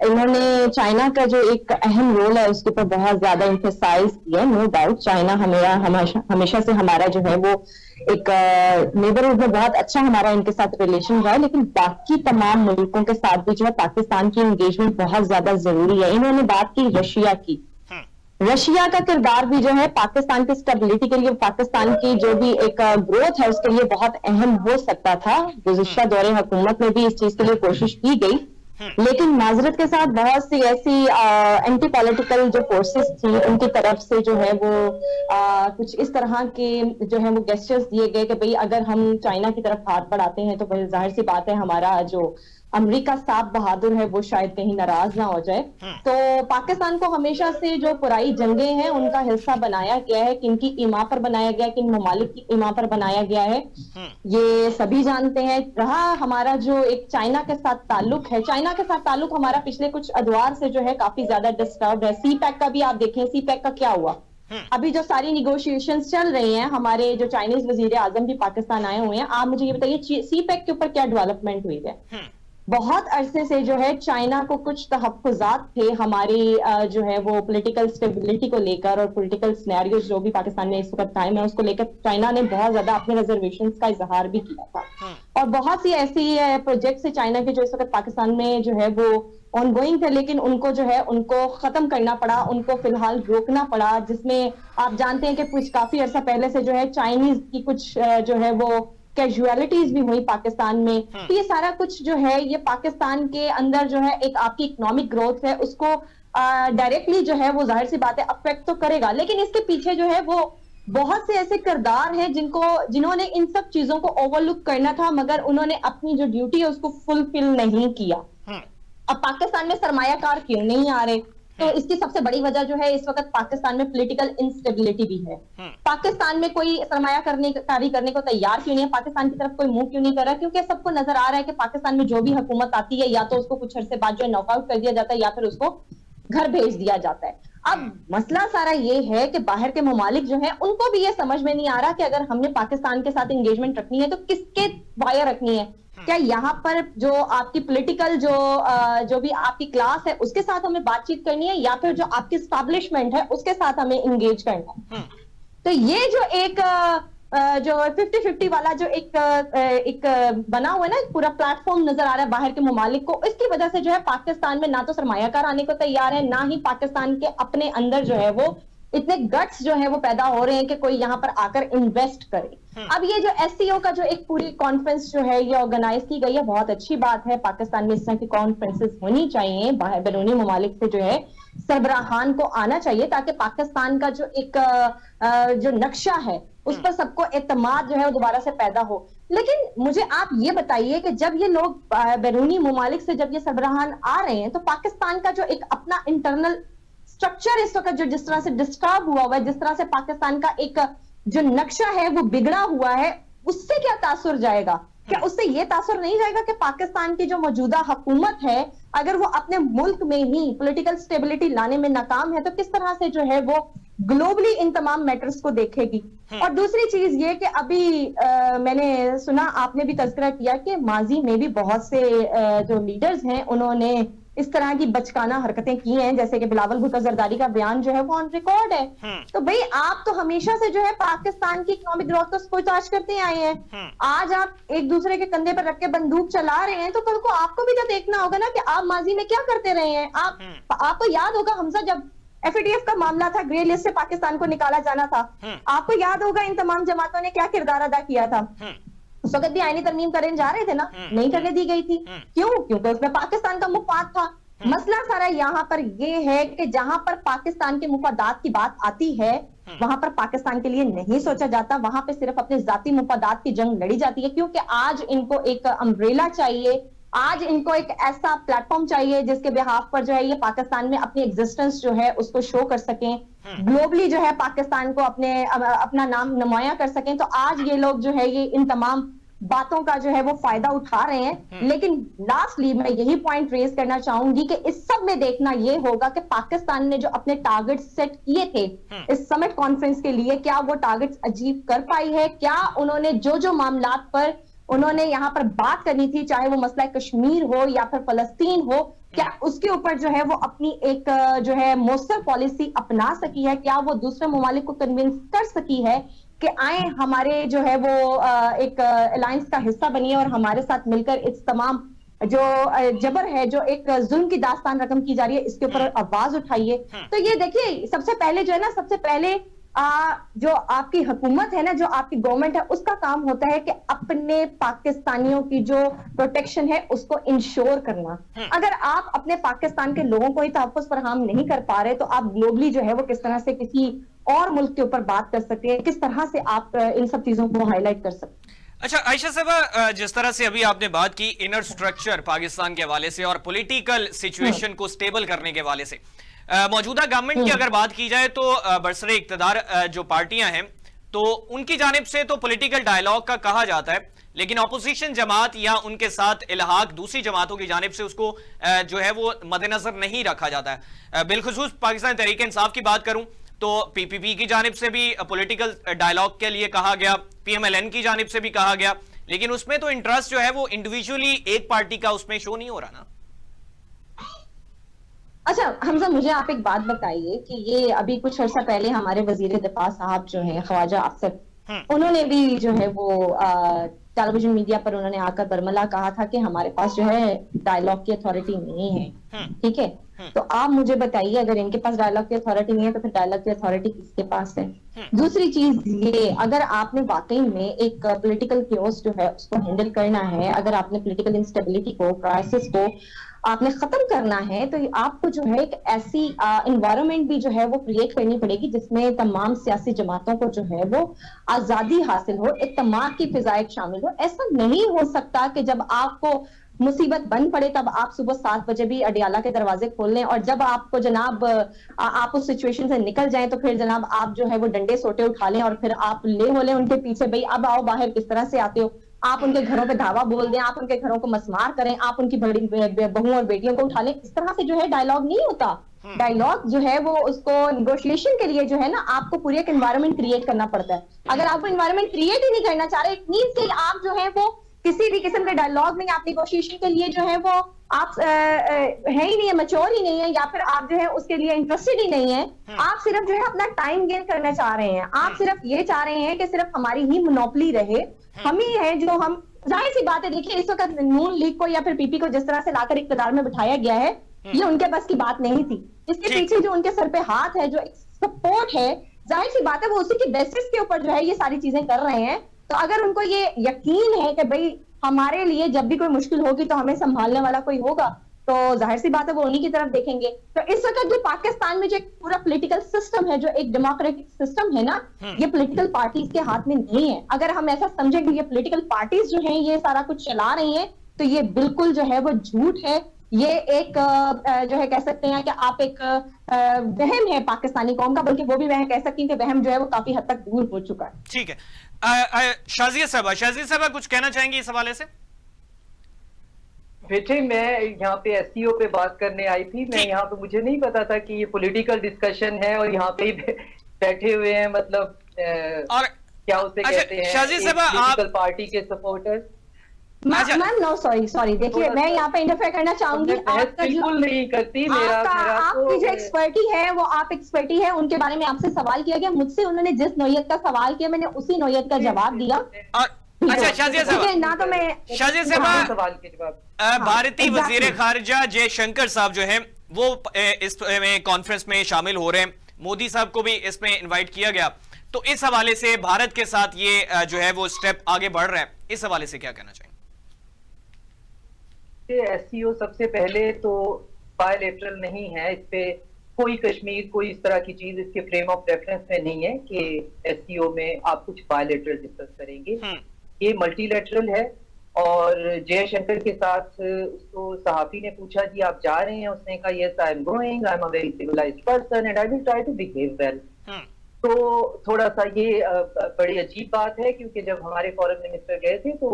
इन्होंने चाइना का जो एक अहम रोल है उसके ऊपर बहुत ज्यादा एम्फेसाइज किया। नो डाउट चाइना हमेशा से हमारा जो है वो एक नेबरहुड में बहुत अच्छा हमारा इनके साथ रिलेशन रहा है, लेकिन बाकी तमाम मुल्कों के साथ भी जो है पाकिस्तान की एंगेजमेंट बहुत ज्यादा जरूरी है। इन्होंने बात की रशिया की, रशिया का किरदार भी जो है पाकिस्तान की स्टेबिलिटी के लिए, पाकिस्तान की जो भी एक ग्रोथ है उसके लिए बहुत अहम हो सकता था। गुज़िश्ता दौरे हुकूमत में भी इस चीज के लिए कोशिश की गई, लेकिन माजरत के साथ बहुत सी ऐसी एंटी पॉलिटिकल जो फोर्सेस थी उनकी तरफ से जो है वो कुछ इस तरह के जो है वो गेस्चर्स दिए गए कि भाई अगर हम चाइना की तरफ हाथ बढ़ाते हैं तो भाई जाहिर सी बात है हमारा जो अमेरिका साहब बहादुर है वो शायद कहीं नाराज ना हो जाए। तो पाकिस्तान को हमेशा से जो पुराई जंगें हैं उनका हिस्सा बनाया गया है, किनकी ईमा पर बनाया गया, किन ममालिक की ईमा पर बनाया गया है, ये सभी जानते हैं। रहा हमारा जो एक चाइना के साथ ताल्लुक है, चाइना के साथ ताल्लुक हमारा पिछले कुछ अदवार से जो है काफी ज्यादा डिस्टर्ब है। सी पैक का भी आप देखें, सी पैक का क्या हुआ, अभी जो सारी निगोशिएशंस चल रही हैं, हमारे जो चाइनीज वजीर आजम भी पाकिस्तान आए हुए हैं, आप मुझे ये बताइए सी पैक के ऊपर क्या डेवलपमेंट हुई है? बहुत अरसे से जो है चाइना को कुछ तहफ्फुज़ात थे हमारी जो है वो पॉलिटिकल स्टेबिलिटी को लेकर और पॉलिटिकल सिनेरियो जो भी पाकिस्तान में इस वक्त टाइम है उसको लेकर चाइना ने बहुत ज्यादा अपने रिजर्वेशंस का इजहार भी किया था। और बहुत सी ऐसी प्रोजेक्ट्स है चाइना के जो इस वक्त पाकिस्तान में जो है वो ऑनगोइंग थे, लेकिन उनको जो है उनको खत्म करना पड़ा, उनको फिलहाल रोकना पड़ा, जिसमें आप जानते हैं कि कुछ काफी अर्सा पहले से जो है चाइनीज की कुछ जो है वो कैजुअलिटीज भी हुई पाकिस्तान में, तो ये सारा कुछ जो है ये पाकिस्तान के अंदर जो है एक आपकी इकोनॉमिक ग्रोथ है उसको डायरेक्टली जो है वो जाहिर सी बात है अफेक्ट तो करेगा, लेकिन इसके पीछे जो है वो बहुत से ऐसे किरदार हैं जिन्होंने इन सब चीजों को ओवरलुक करना था, मगर उन्होंने अपनी जो ड्यूटी है उसको फुलफिल नहीं किया। अब पाकिस्तान में सरमायाकार क्यों नहीं आ रहे, तो इसकी सबसे बड़ी वजह जो है इस वक्त पाकिस्तान में पॉलिटिकल इंस्टेबिलिटी भी है। पाकिस्तान में कोई सरमायाकारी करने को तैयार क्यों नहीं है, पाकिस्तान की तरफ कोई मुंह क्यों नहीं कर रहा, क्योंकि सबको नजर आ रहा है कि पाकिस्तान में जो भी हुकूमत आती है या तो उसको कुछ अरसे बाद जो है नॉकआउट कर दिया जाता है या फिर उसको घर भेज दिया जाता है। अब मसला सारा ये है कि बाहर के ममालिक जो है उनको भी ये समझ में नहीं आ रहा कि अगर हमने पाकिस्तान के साथ एंगेजमेंट रखनी है तो किसके वायर रखनी है। क्या यहाँ पर जो आपकी पॉलिटिकल जो भी आपकी क्लास है उसके साथ हमें बातचीत करनी है या फिर जो आपकी स्टैब्लिशमेंट है उसके साथ हमें इंगेज करना है। तो ये जो एक जो 50-50 वाला जो एक बना हुआ है ना पूरा प्लेटफॉर्म नजर आ रहा है बाहर के ममालिक को, इसकी वजह से जो है पाकिस्तान में ना तो सरमायाकार आने को तैयार है, ना ही पाकिस्तान के अपने अंदर जो है वो इतने गट्स जो है वो पैदा हो रहे हैं कि कोई यहाँ पर आकर इन्वेस्ट करे। अब ये जो एससीओ का जो एक पूरी कॉन्फ्रेंस जो है ये ऑर्गेनाइज की गई है, बहुत अच्छी बात है। पाकिस्तान में इस तरह की कॉन्फ्रेंसेस होनी चाहिए, बाहर बैरूनी ममालिक से जो है सरबराहान को आना चाहिए ताकि पाकिस्तान का जो एक जो नक्शा है उस पर सबको एतमाद जो है वो दोबारा से पैदा हो। लेकिन मुझे आप ये बताइए कि जब ये लोग बैरूनी ममालिक से जब ये सरबराहान आ रहे हैं तो पाकिस्तान का जो एक अपना इंटरनल स्ट्रक्चर इस वक्त जो जिस तरह से डिस्टर्ब हुआ है, जिस तरह से पाकिस्तान का एक जो नक्शा है वो बिगड़ा हुआ है, उससे क्या तासुर जाएगा? क्या उससे ये तासुर नहीं जाएगा कि पाकिस्तान की जो मौजूदा हुकूमत है अगर वो अपने मुल्क में ही पॉलिटिकल स्टेबिलिटी लाने में नाकाम है तो किस तरह से जो है वो ग्लोबली इन तमाम मैटर्स को देखेगी? और दूसरी चीज ये कि अभी मैंने सुना, आपने भी तज़किरा किया कि माजी में भी बहुत से जो लीडर्स हैं उन्होंने इस तरह की बचकाना हरकतें की हैं, जैसे कि बिलावल भुट्टो जरदारी का बयान जो है वो ऑन रिकॉर्ड है। तो भाई आप तो हमेशा से जो है पाकिस्तान की इकोनॉमिक ग्रोथ को स्पोटाश करते आए हैं, आज आप एक दूसरे के कंधे पर रख के बंदूक चला रहे हैं, तो कल को आपको भी तो देखना होगा ना कि आप माजी में क्या करते रहे हैं। आपको याद होगा हमजा जब FATF का मामला था, ग्रे लिस्ट से पाकिस्तान को निकाला जाना था, आपको याद होगा इन तमाम जमातों ने क्या किरदार अदा किया था। उस वक्त भी आईनी तरमीम करने जा रहे थे ना, नहीं करने दी गई थी। क्यों? क्योंकि उसमें पाकिस्तान का मुफाद था। मसला सारा यहाँ पर ये है कि जहां पर पाकिस्तान के मुफादात की बात आती है वहां पर पाकिस्तान के लिए नहीं सोचा जाता, वहां पे सिर्फ अपने जाती मुफादात की जंग लड़ी जाती है। क्योंकि आज इनको एक अम्ब्रेला चाहिए, आज इनको एक ऐसा प्लेटफॉर्म चाहिए जिसके बिहाफ पर जो है ये पाकिस्तान में अपनी एग्जिस्टेंस जो है उसको शो कर सकें, ग्लोबली जो है पाकिस्तान को अपना नाम नुमाया कर सकें। तो आज ये लोग जो है ये इन तमाम बातों का जो है वो फायदा उठा रहे हैं। लेकिन लास्टली मैं यही पॉइंट रेज करना चाहूंगी कि इस सब में देखना ये होगा कि पाकिस्तान ने जो अपने टारगेट सेट किए थे इस समिट कॉन्फ्रेंस के लिए, क्या वो टारगेट्स अचीव कर पाई है? क्या उन्होंने जो मामलात पर उन्होंने यहाँ पर बात करनी थी, चाहे वो मसला कश्मीर हो या फिर फलस्तीन हो, क्या उसके ऊपर जो है वो अपनी एक जो है मौसर पॉलिसी अपना सकी है? क्या वो दूसरे ममालिक को कन्विंस कर सकी है कि आए हमारे जो है वो एक अलायंस का हिस्सा बनिए और हमारे साथ मिलकर इस तमाम जो जबर है, जो एक जुल्म की दास्तान रकम की जा रही है, इसके ऊपर आवाज उठाइए। तो ये देखिए सबसे पहले जो है ना, सबसे पहले जो आपकी हुकूमत है ना, जो आपकी गवर्नमेंट है, उसका काम होता है कि अपने पाकिस्तानियों की जो प्रोटेक्शन है उसको इंश्योर करना। अगर आप अपने पाकिस्तान के लोगों को ही तहफ़्फ़ुज़ फराहम नहीं कर पा रहे तो आप ग्लोबली जो है वो किस तरह से किसी और मुल्क के ऊपर बात कर सकते हैं, किस तरह से आप इन सब चीजों को हाईलाइट कर सकते हैं। अच्छा आयशा साहबा, जिस तरह से अभी आपने बात की इनर स्ट्रक्चर पाकिस्तान के हवाले से और पॉलिटिकल सिचुएशन को स्टेबल करने के हवाले से, मौजूदा गवर्नमेंट की अगर बात की जाए तो बरसरे इक्तदार जो पार्टियां हैं तो उनकी जानिब से तो पॉलिटिकल डायलॉग का कहा जाता है, लेकिन ऑपोजिशन जमात या उनके साथ इल्हाक दूसरी जमातों की जानिब से उसको जो है वो मद्देनजर नहीं रखा जाता है। बिलखुसूस पाकिस्तान तहरीक इंसाफ की बात करूं तो PPP की जानिब से भी पॉलिटिकल डायलॉग के लिए कहा गया, PMLN की जानिब से भी कहा गया, लेकिन उसमें तो इंटरेस्ट जो है वो इंडिविजुअली एक पार्टी का उसमें शो नहीं हो रहा ना। अच्छा हमजा, मुझे आप एक बात बताइए कि ये अभी कुछ अर्सा पहले हमारे वजीर दिफा साहब जो हैं ख्वाजा अफसर, उन्होंने भी जो है वो टेलीविजन मीडिया पर उन्होंने आकर बरमला कहा था कि हमारे पास जो है डायलॉग की अथॉरिटी नहीं है। ठीक है, तो आप मुझे बताइए, अगर इनके पास डायलॉग की अथॉरिटी नहीं है तो फिर डायलॉग की अथॉरिटी किसके पास है? दूसरी चीज ये, अगर आपने वाकई में एक पॉलिटिकल केओस जो है उसको हैंडल करना है, अगर आपने पॉलिटिकल इंस्टेबिलिटी को, क्राइसिस को आपने खत्म करना है, तो आपको जो है एक ऐसी इन्वायरमेंट भी जो है वो क्रिएट करनी पड़ेगी जिसमें तमाम सियासी जमातों को जो है वो आजादी हासिल हो, इत्तेमाद की फिजा शामिल हो। ऐसा नहीं हो सकता कि जब आपको मुसीबत बन पड़े तब आप सुबह 7 बजे भी अडियाला के दरवाजे खोल लें, और जब आपको जनाब आप उस सिचुएशन से निकल जाएं तो फिर जनाब आप जो है वो डंडे सोटे उठा लें और फिर आप ले हो लें उनके पीछे, भाई अब आओ बाहर, किस तरह से आते हो। आप उनके घरों पे धावा बोल दें, आप उनके घरों को मसमार करें, आप उनकी बड़ी बहुओं और बेटियों को उठा लें। इस तरह से जो है डायलॉग नहीं होता। डायलॉग जो है वो उसको निगोशिएशन के लिए जो है ना, आपको पूरी एक एनवायरनमेंट क्रिएट करना पड़ता है। अगर आपको एनवायरनमेंट क्रिएट ही नहीं करना चाह रहे, इट मींस कि आप जो है वो किसी भी किस्म के डायलॉग में, आप निगोशिएशन के लिए जो है वो आप है ही नहीं है, मैच्योर ही नहीं है, या फिर आप जो है उसके लिए इंटरेस्टेड ही नहीं है। आप सिर्फ जो है अपना टाइम गेन करना चाह रहे हैं। आप सिर्फ ये चाह रहे हैं कि सिर्फ हमारी ही मोनोपोली रहे, हम ही है जो हम। जाहिर सी बात है, देखिए इस वक्त नून लीग को या फिर पीपी को जिस तरह से लाकर इक़्तिदार में बिठाया गया है, ये उनके बस की बात नहीं थी। इसके पीछे जो उनके सर पे हाथ है, जो सपोर्ट है, जाहिर सी बात है वो उसी के बेसिस के ऊपर जो है ये सारी चीजें कर रहे हैं। तो अगर उनको ये यकीन है कि भाई हमारे लिए जब भी कोई मुश्किल होगी तो हमें संभालने वाला कोई होगा, तो जाहिर सी बात है वो उन्हीं की तरफ देखेंगे। तो इस वक्त जो पाकिस्तान में जो एक पूरा पॉलिटिकल सिस्टम है, जो एक डेमोक्रेटिक सिस्टम है ना, ये पॉलिटिकल पार्टीज के हाथ में नहीं है। अगर हम ऐसा समझें कि ये पॉलिटिकल पार्टीज जो हैं ये सारा कुछ चला रही हैं, तो ये बिल्कुल जो है वो झूठ है। ये एक जो है कह सकते हैं कि आप एक वहम है पाकिस्तानी कौम का, बल्कि वो भी वह कह सकती हैं कि वहम जो है वो काफी हद तक दूर हो चुका है। ठीक है, शाजिया साहबा कुछ कहना चाहेंगे इस हवाले से? बेटे, मैं यहाँ पे एससीओ पे बात करने आई थी। मैं यहाँ पे, मुझे नहीं पता था कि ये पॉलिटिकल डिस्कशन है और यहाँ पे ही बैठे हुए हैं, मतलब और क्या उसे कहते हैं, शाजिया साहबा पॉलिटिकल पार्टी के सपोर्टर्स। मैम नो सॉरी, देखिए मैं यहाँ पे इंटरफेयर करना चाहूंगी। बिल्कुल नहीं करती। आपकी जो एक्सपर्टी है वो आप एक्सपर्टी है, उनके बारे में आपसे सवाल किया गया, मुझसे उन्होंने जिस नौयत का सवाल किया मैंने उसी नौयत का जवाब दिया। अच्छा शाजिया साहबा, ना तो मैं शाजिया साहबा, सवाल के जवाब भारतीय वजीर खारिजा जयशंकर साहब जो हैं वो इस कॉन्फ्रेंस में शामिल हो रहे हैं। मोदी साहब को भी इसमें इनवाइट किया गया, तो इस हवाले से भारत के साथ ये जो है वो स्टेप आगे बढ़ रहा है, इस हवाले से क्या कहना चाहिए? एससीओ सबसे पहले तो बायलैटरल नहीं है, इस पे कोई कश्मीर कोई इस तरह की चीज इसके फ्रेम ऑफ रेफरेंस में नहीं है कि एससीओ में आप कुछ बायलैटरल डिस्कस करेंगे। ये मल्टीलैटरल है। और जयशंकर के साथ उसको सहाफी ने पूछा जी आप जा रहे हैं, उसने कहा yes I am going, I am a very civilised person and I will try to behave well. तो थोड़ा सा ये बड़ी अजीब बात है, क्योंकि जब हमारे फॉरेन मिनिस्टर गए थे तो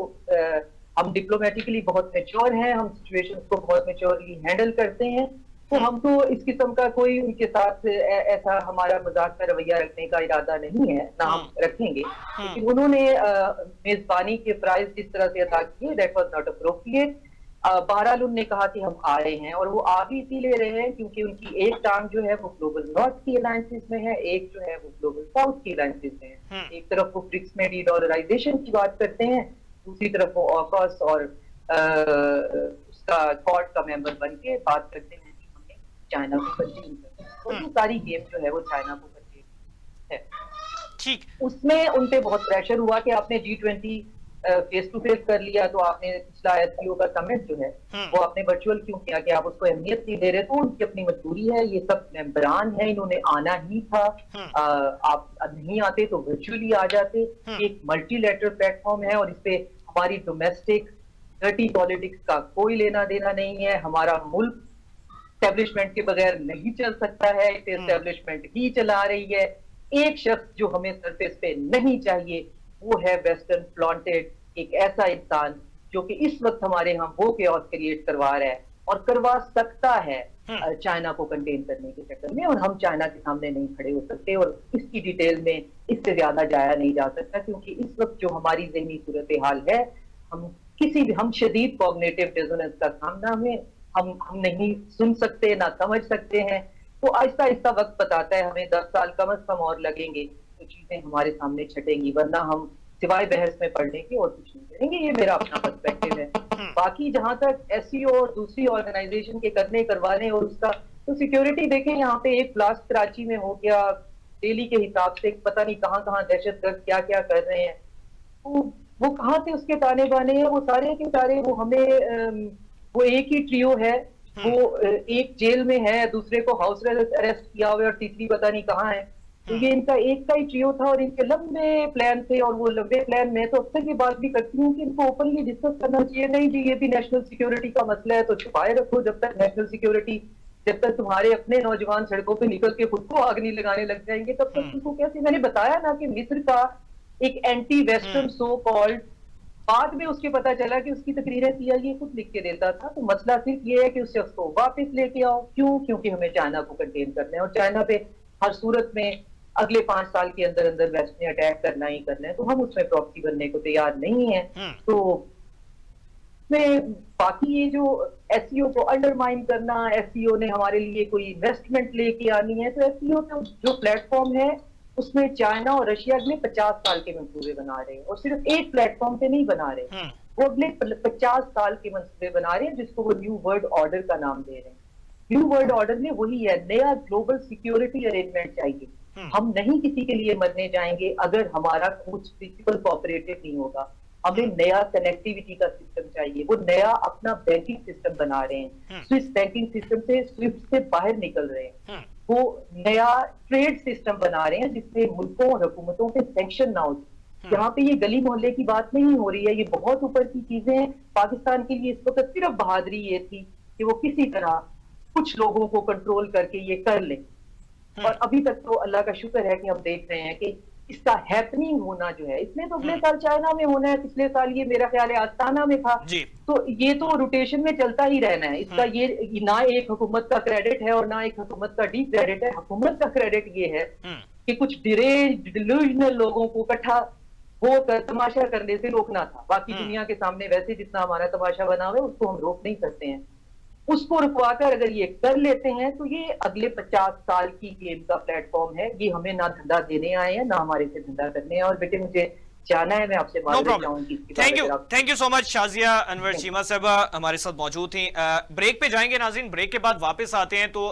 हम डिप्लोमेटिकली बहुत मैच्योर हैं, हम सिचुएशंस को बहुत मैच्योरली हैंडल करते हैं। तो हमको इस किस्म का कोई उनके साथ ऐसा हमारा मजाक का रवैया रखने का इरादा नहीं है, ना हम रखेंगे। लेकिन उन्होंने मेजबानी के प्राइस जिस तरह से अदा किए, दैट वाज नॉट अप्रोप्रिएट। बहरहाल उन्होंने कहा कि हम आ रहे हैं, और वो आ भी इसी ले रहे हैं क्योंकि उनकी एक टांग जो है वो ग्लोबल नॉर्थ की अलायंसेस में है, एक जो है वो ग्लोबल साउथ की अलायंसेस में है। एक तरफ वो ब्रिक्स में डीडॉलराइजेशन की बात करते हैं, दूसरी तरफ वो ऑकस और उसका कॉर्ड का मेंबर बन के बात करते हैं कि हमें चाइना को कंटिन्यू करना है। तो ये सारी गेम जो है वो चाइना को कंटिन्यू है। ठीक, उसमें उन पे बहुत प्रेशर हुआ कि आपने G20 फेस टू फेस कर लिया, तो आपने पिछला एससीओ का समिट जो है वो आपने वर्चुअल क्यों किया, कि आप उसको अहमियत नहीं दे रहे। तो उनकी अपनी मजबूरी है, ये सब मेंबरान है, इन्होंने आना ही था। आप नहीं आते तो वर्चुअली आ जाते। एक मल्टीलैटरल प्लेटफॉर्म है और इस पे हमारी डोमेस्टिक डर्टी पॉलिटिक्स का कोई लेना देना नहीं है। हमारा मुल्क एस्टेब्लिशमेंट के बगैर नहीं चल सकता है, इसे एस्टेब्लिशमेंट ही चला रही है। एक शख्स जो हमें सरफेस पे नहीं चाहिए वो है वेस्टर्न प्लॉन्टेड, एक ऐसा इंसान जो कि इस वक्त हमारे यहाँ वो केओस क्रिएट करवा रहा है और करवा सकता है चाइना को कंटेन करने के चक्कर में। और हम चाइना के सामने नहीं खड़े हो सकते, और इसकी डिटेल में इससे ज्यादा जाया नहीं जा सकता, क्योंकि इस वक्त जो हमारी ज़हनी सूरत हाल है, हम शदीद कॉग्निटिव डिसोनेंस का सामना में हम नहीं सुन सकते ना समझ सकते हैं। तो आहिस्ता आहिस्ता वक्त बताता है, हमें 10 साल कम अज कम और लगेंगे तो चीजें हमारे सामने छटेंगी, वरना हम सिवाय बहस में पढ़ने के और कुछ नहीं करेंगे। ये मेरा अपना पर्सपेक्टिव है। बाकी जहां तक एससीओ और दूसरी ऑर्गेनाइजेशन के करने करवाने और उसका, तो सिक्योरिटी देखें, यहाँ पे एक ब्लास्ट कराची में हो गया, डेली के हिसाब से पता नहीं कहाँ कहाँ दहशतगर्द क्या क्या कर रहे हैं, तो वो कहाँ से उसके ताने बाने हैं, वो सारे के सारे वो हमें वो एक ही ट्रियो है, वो एक जेल में है, दूसरे को हाउस अरेस्ट किया हुआ है और तीसरी पता नहीं कहाँ है। तो ये इनका एक का ही ट्रियो था और इनके लंबे प्लान थे, और वो लंबे प्लान में तो अक्सर ये बात भी करती हूँ कि इनको ओपनली डिस्कस करना चाहिए। नहीं जी, ये भी नेशनल सिक्योरिटी का मसला है तो छुपाए रखो। जब तक नेशनल सिक्योरिटी, जब तक तुम्हारे अपने नौजवान सड़कों पे निकल के खुद को आग नहीं लगाने लग जाएंगे, तब तक तुमको कैसे। मैंने बताया ना कि मिस्र का एक एंटी वेस्टर्न सो कॉल्ड, बाद में उसके पता चला कि उसकी तकरीरें CIA खुद लिख के देता था। तो मसला सिर्फ ये है कि उस शख्स को वापस लेके आओ। क्यों? क्योंकि हमें चाइना को कंटेन करना है और चाइना पे हर सूरत में अगले 5 साल के अंदर अंदर वेस्ट ने अटैक करना ही करना है, तो हम उसमें प्रॉक्सी बनने को तैयार नहीं है। तो में बाकी ये जो एससीओ को अंडरमाइन करना, एससीओ ने हमारे लिए कोई इन्वेस्टमेंट लेके आनी है, तो एससीओ का जो प्लेटफॉर्म है उसमें चाइना और रशिया अगले 50 साल के मंसूबे बना रहे हैं और सिर्फ एक प्लेटफॉर्म पे नहीं बना रहे, वो अगले 50 साल के मंसूबे बना रहे हैं, जिसको वो न्यू वर्ल्ड ऑर्डर का नाम दे रहे हैं। न्यू वर्ल्ड ऑर्डर में वही है, नया ग्लोबल सिक्योरिटी अरेंजमेंट चाहिए। हम नहीं किसी के लिए मरने जाएंगे अगर हमारा कुछ प्रिंसिपल कोऑपरेटिव नहीं होगा। हमें नया कनेक्टिविटी का सिस्टम चाहिए। वो नया अपना बैंकिंग सिस्टम बना रहे हैं, स्विस बैंकिंग सिस्टम से स्विफ्ट से बाहर निकल रहे हैं। वो नया ट्रेड सिस्टम बना रहे हैं जिससे मुल्कों और हुकूमतों पे सैंक्शन ना हो। यहाँ पे ये गली मोहल्ले की बात नहीं हो रही है, ये बहुत ऊपर की चीजें हैं। पाकिस्तान के लिए इस वक्त सिर्फ बहादुरी ये थी कि वो किसी तरह कुछ लोगों को कंट्रोल करके ये कर ले, और अभी तक तो अल्लाह का शुक्र है कि हम देख रहे हैं कि इसका हैपनिंग होना जो है, इसमें तो अगले साल चाइना में होना है, पिछले साल ये मेरा ख्याल है आस्ताना में था। तो ये तो रोटेशन में चलता ही रहना है। इसका ये ना एक हुकूमत का क्रेडिट है और ना एक हुकूमत का डी क्रेडिट है। हुकूमत का क्रेडिट ये है कि कुछ डिलूजनल लोगों को इकट्ठा होकर तमाशा करने से रोकना था। बाकी दुनिया के सामने वैसे जितना हमारा तमाशा बना हुआ है उसको हम रोक नहीं सकते हैं। उसको रुकवाकर अगर ये कर लेते हैं तो ये अगले 50 साल की गेम का प्लेटफॉर्म है। ये हमें ना धंधा देने आए हैं ना हमारे से धंधा करने हैं। और बेटे मुझे जाना है, मैं आपसे बात चाहूंगी। Thank you so much. Shazia Anwar Cheema साहब हमारे साथ मौजूद थी। ब्रेक पे जाएंगे नाज़रीन, ब्रेक के बाद वापस आते हैं तो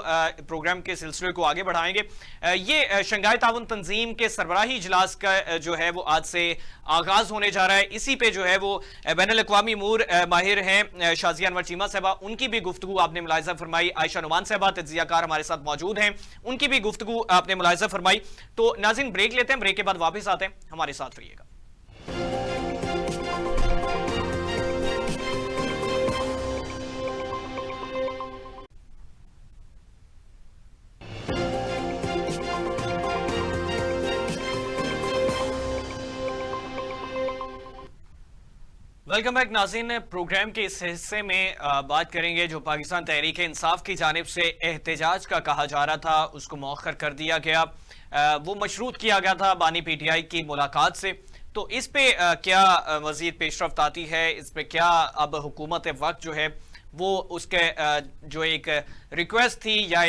प्रोग्राम के सिलसिले को आगे बढ़ाएंगे। ये शंघाई ताउन तंजीम के सरबराही इजलास का जो है वो आज से आगाज होने जा रहा है। इसी पे जो है वो बैनुल-अक़वामी अमूर माहिर हैं शाजिया अनवर चीमा साहबा, उनकी भी गुफ्तगू आपने मुलाहिज़ा फरमाई। आयशा नुमान साहबा तज्ज़ियाकार हमारे साथ मौजूद हैं, उनकी भी गुफ्तगू आपने मुलाहिज़ा फरमाई। तो नाज़रीन ब्रेक लेते हैं, ब्रेक के बाद वापस आते हैं, हमारे साथ रहिएगा। वेलकम बैक नाज़रीन। प्रोग्राम के इस हिस्से में बात करेंगे जो पाकिस्तान तहरीक इंसाफ की जानिब से एहतजाज का कहा जा रहा था, उसको मौखर कर दिया गया। वो मशरूत किया गया था बानी PTI की मुलाकात से। तो इस पे क्या मज़ीद पेशरफ्त आती है, इस पे क्या अब हुकूमत वक्त जो है वो उसके जो एक रिक्वेस्ट थी या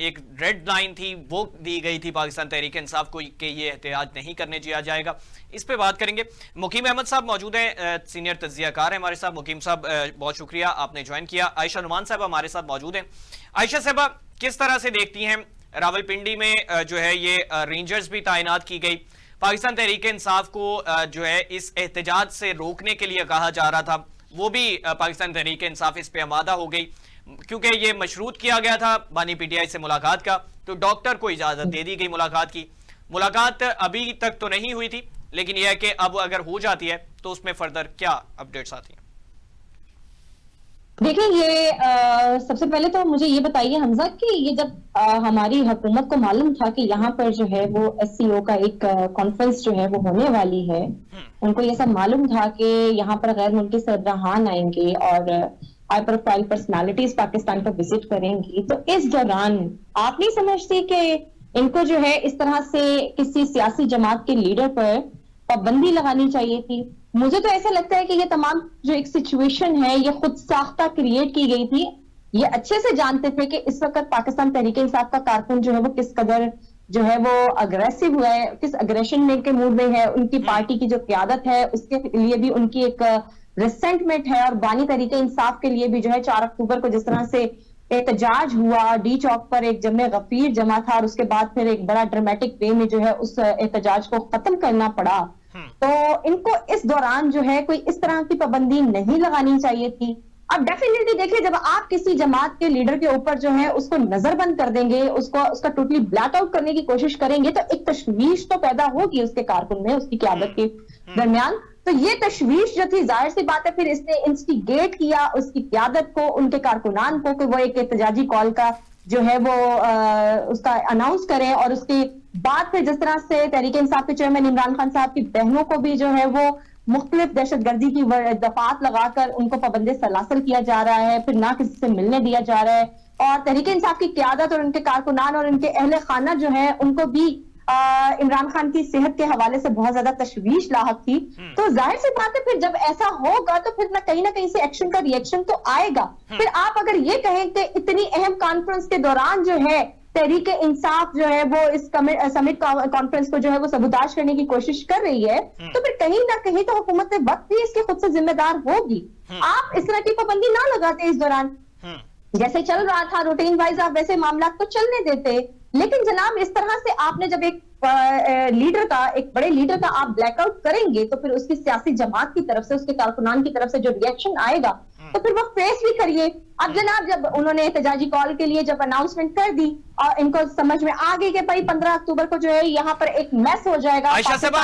एक रेड लाइन थी वो दी गई थी पाकिस्तान तहरीक इंसाफ को कि ये एहतजाज नहीं करने दिया जाएगा, इस पे बात करेंगे। मुकीम अहमद साहब मौजूद हैं, सीनियर तज्ज़ियाकार हैं हमारे साथ। मुकीम साहब बहुत शुक्रिया, आपने ज्वाइन किया। आयशा नुमान साहब हमारे साथ मौजूद हैं। आयशा साहबा, किस तरह से देखती हैं रावलपिंडी में जो है ये रेंजर्स भी तैनात की गई, पाकिस्तान तहरीक इंसाफ को जो है इस एहतजाज से रोकने के लिए कहा जा रहा था, वो भी पाकिस्तान तहरीक इंसाफ इस पे आमादा हो गई क्योंकि ये मशरूत किया गया था बानी PTI से मुलाकात का, तो डॉक्टर को इजाजत दे दी गई मुलाकात की। मुलाकात अभी तक तो नहीं हुई थी, लेकिन यह है कि अब अगर हो जाती है तो उसमें फर्दर क्या अपडेट्स आती हैं? देखिए ये सबसे पहले तो मुझे ये बताइए हमजा कि ये जब हमारी हुकूमत को मालूम था कि यहाँ पर जो है वो SCO का एक कॉन्फ्रेंस जो है वो होने वाली है, उनको ये सब मालूम था कि यहाँ पर गैर मुल्की सरबराहान आएंगे और हाई प्रोफाइल पर्सनालिटीज पाकिस्तान पर विजिट करेंगी, तो इस दौरान आप नहीं समझती कि इनको जो है इस तरह से किसी सियासी जमात के लीडर पर पाबंदी लगानी चाहिए थी? मुझे तो ऐसा लगता है कि ये तमाम जो एक सिचुएशन है ये खुद साख्ता क्रिएट की गई थी। ये अच्छे से जानते थे कि इस वक्त पाकिस्तान तहरीक इंसाफ का कारकुन जो है वो किस कदर जो है वो अग्रेसिव हुआ है, किस अग्रेशन में के मूड में है, उनकी पार्टी की जो क्यादत है उसके लिए भी उनकी एक रिसेंटमेंट है, और बानी तरीके इंसाफ के लिए भी जो है 4 अक्टूबर को जिस तरह से एहतजाज हुआ डी चौक पर, एक जमे गफीर जमा था और उसके बाद फिर एक बड़ा ड्रामेटिक वे में जो है उस एहतजाज को खत्म करना पड़ा। तो इनको इस दौरान जो है कोई इस तरह की पाबंदी नहीं लगानी चाहिए थी। अब डेफिनेटली देखिए, जब आप किसी जमात के लीडर के ऊपर जो है उसको नजरबंद कर देंगे, उसका टोटली ब्लैक आउट करने की कोशिश करेंगे, तो एक तशवीश तो पैदा होगी उसके कारकुन में, उसकी क्यादत के दरमियान। तो ये तशवीश जो थी, जाहिर सी बात है फिर इसने इंस्टिगेट किया उसकी क्यादत को, उनके कारकुनान को, कि वो एक एहतजाजी कॉल का जो है वो उसका अनाउंस करें, और उसके बाद फिर जिस तरह से तहरीक इंसाफ के चेयरमैन इमरान खान साहब की बहनों को भी जो है वो मुख्तलिफ दहशतगर्दी की दफात लगाकर उनको पाबंदे सलासल किया जा रहा है, फिर ना किसी से मिलने दिया जा रहा है, और तहरीक इंसाफ की क्यादत और उनके कारकुनान और उनके अहले खाना जो है उनको भी इमरान खान की सेहत के हवाले से बहुत ज्यादा तशवीश लाहक थी। तो जाहिर सी बात है फिर जब ऐसा होगा तो फिर ना कहीं से एक्शन का रिएक्शन तो आएगा। फिर आप अगर ये कहें कि इतनी अहम कॉन्फ्रेंस के दौरान जो है तहरीक इंसाफ जो है वो इस समिट कॉन्फ्रेंस को जो है वो सबूताज करने की कोशिश कर रही है, तो फिर कहीं ना कहीं तो हुकूमत वक्त भी इसके खुद से जिम्मेदार होगी। आप इस तरह की पाबंदी ना लगाते इस दौरान, जैसे चल रहा था रूटीन वाइज आप वैसे मामला तो चलने देते। लेकिन जनाब इस तरह से आपने जब एक लीडर का, एक बड़े लीडर का आप ब्लैकआउट करेंगे तो फिर उसकी सियासी जमात की तरफ से, उसके कारकुनान की तरफ से जो रिएक्शन आएगा तो फिर वो फेस भी करिए। अब जनाब जब उन्होंने एहतजाजी कॉल के लिए जब अनाउंसमेंट कर दी और इनको समझ में आ गई कि भाई 15 अक्टूबर को जो है यहाँ पर एक मैस हो जाएगा। आयशा साहब,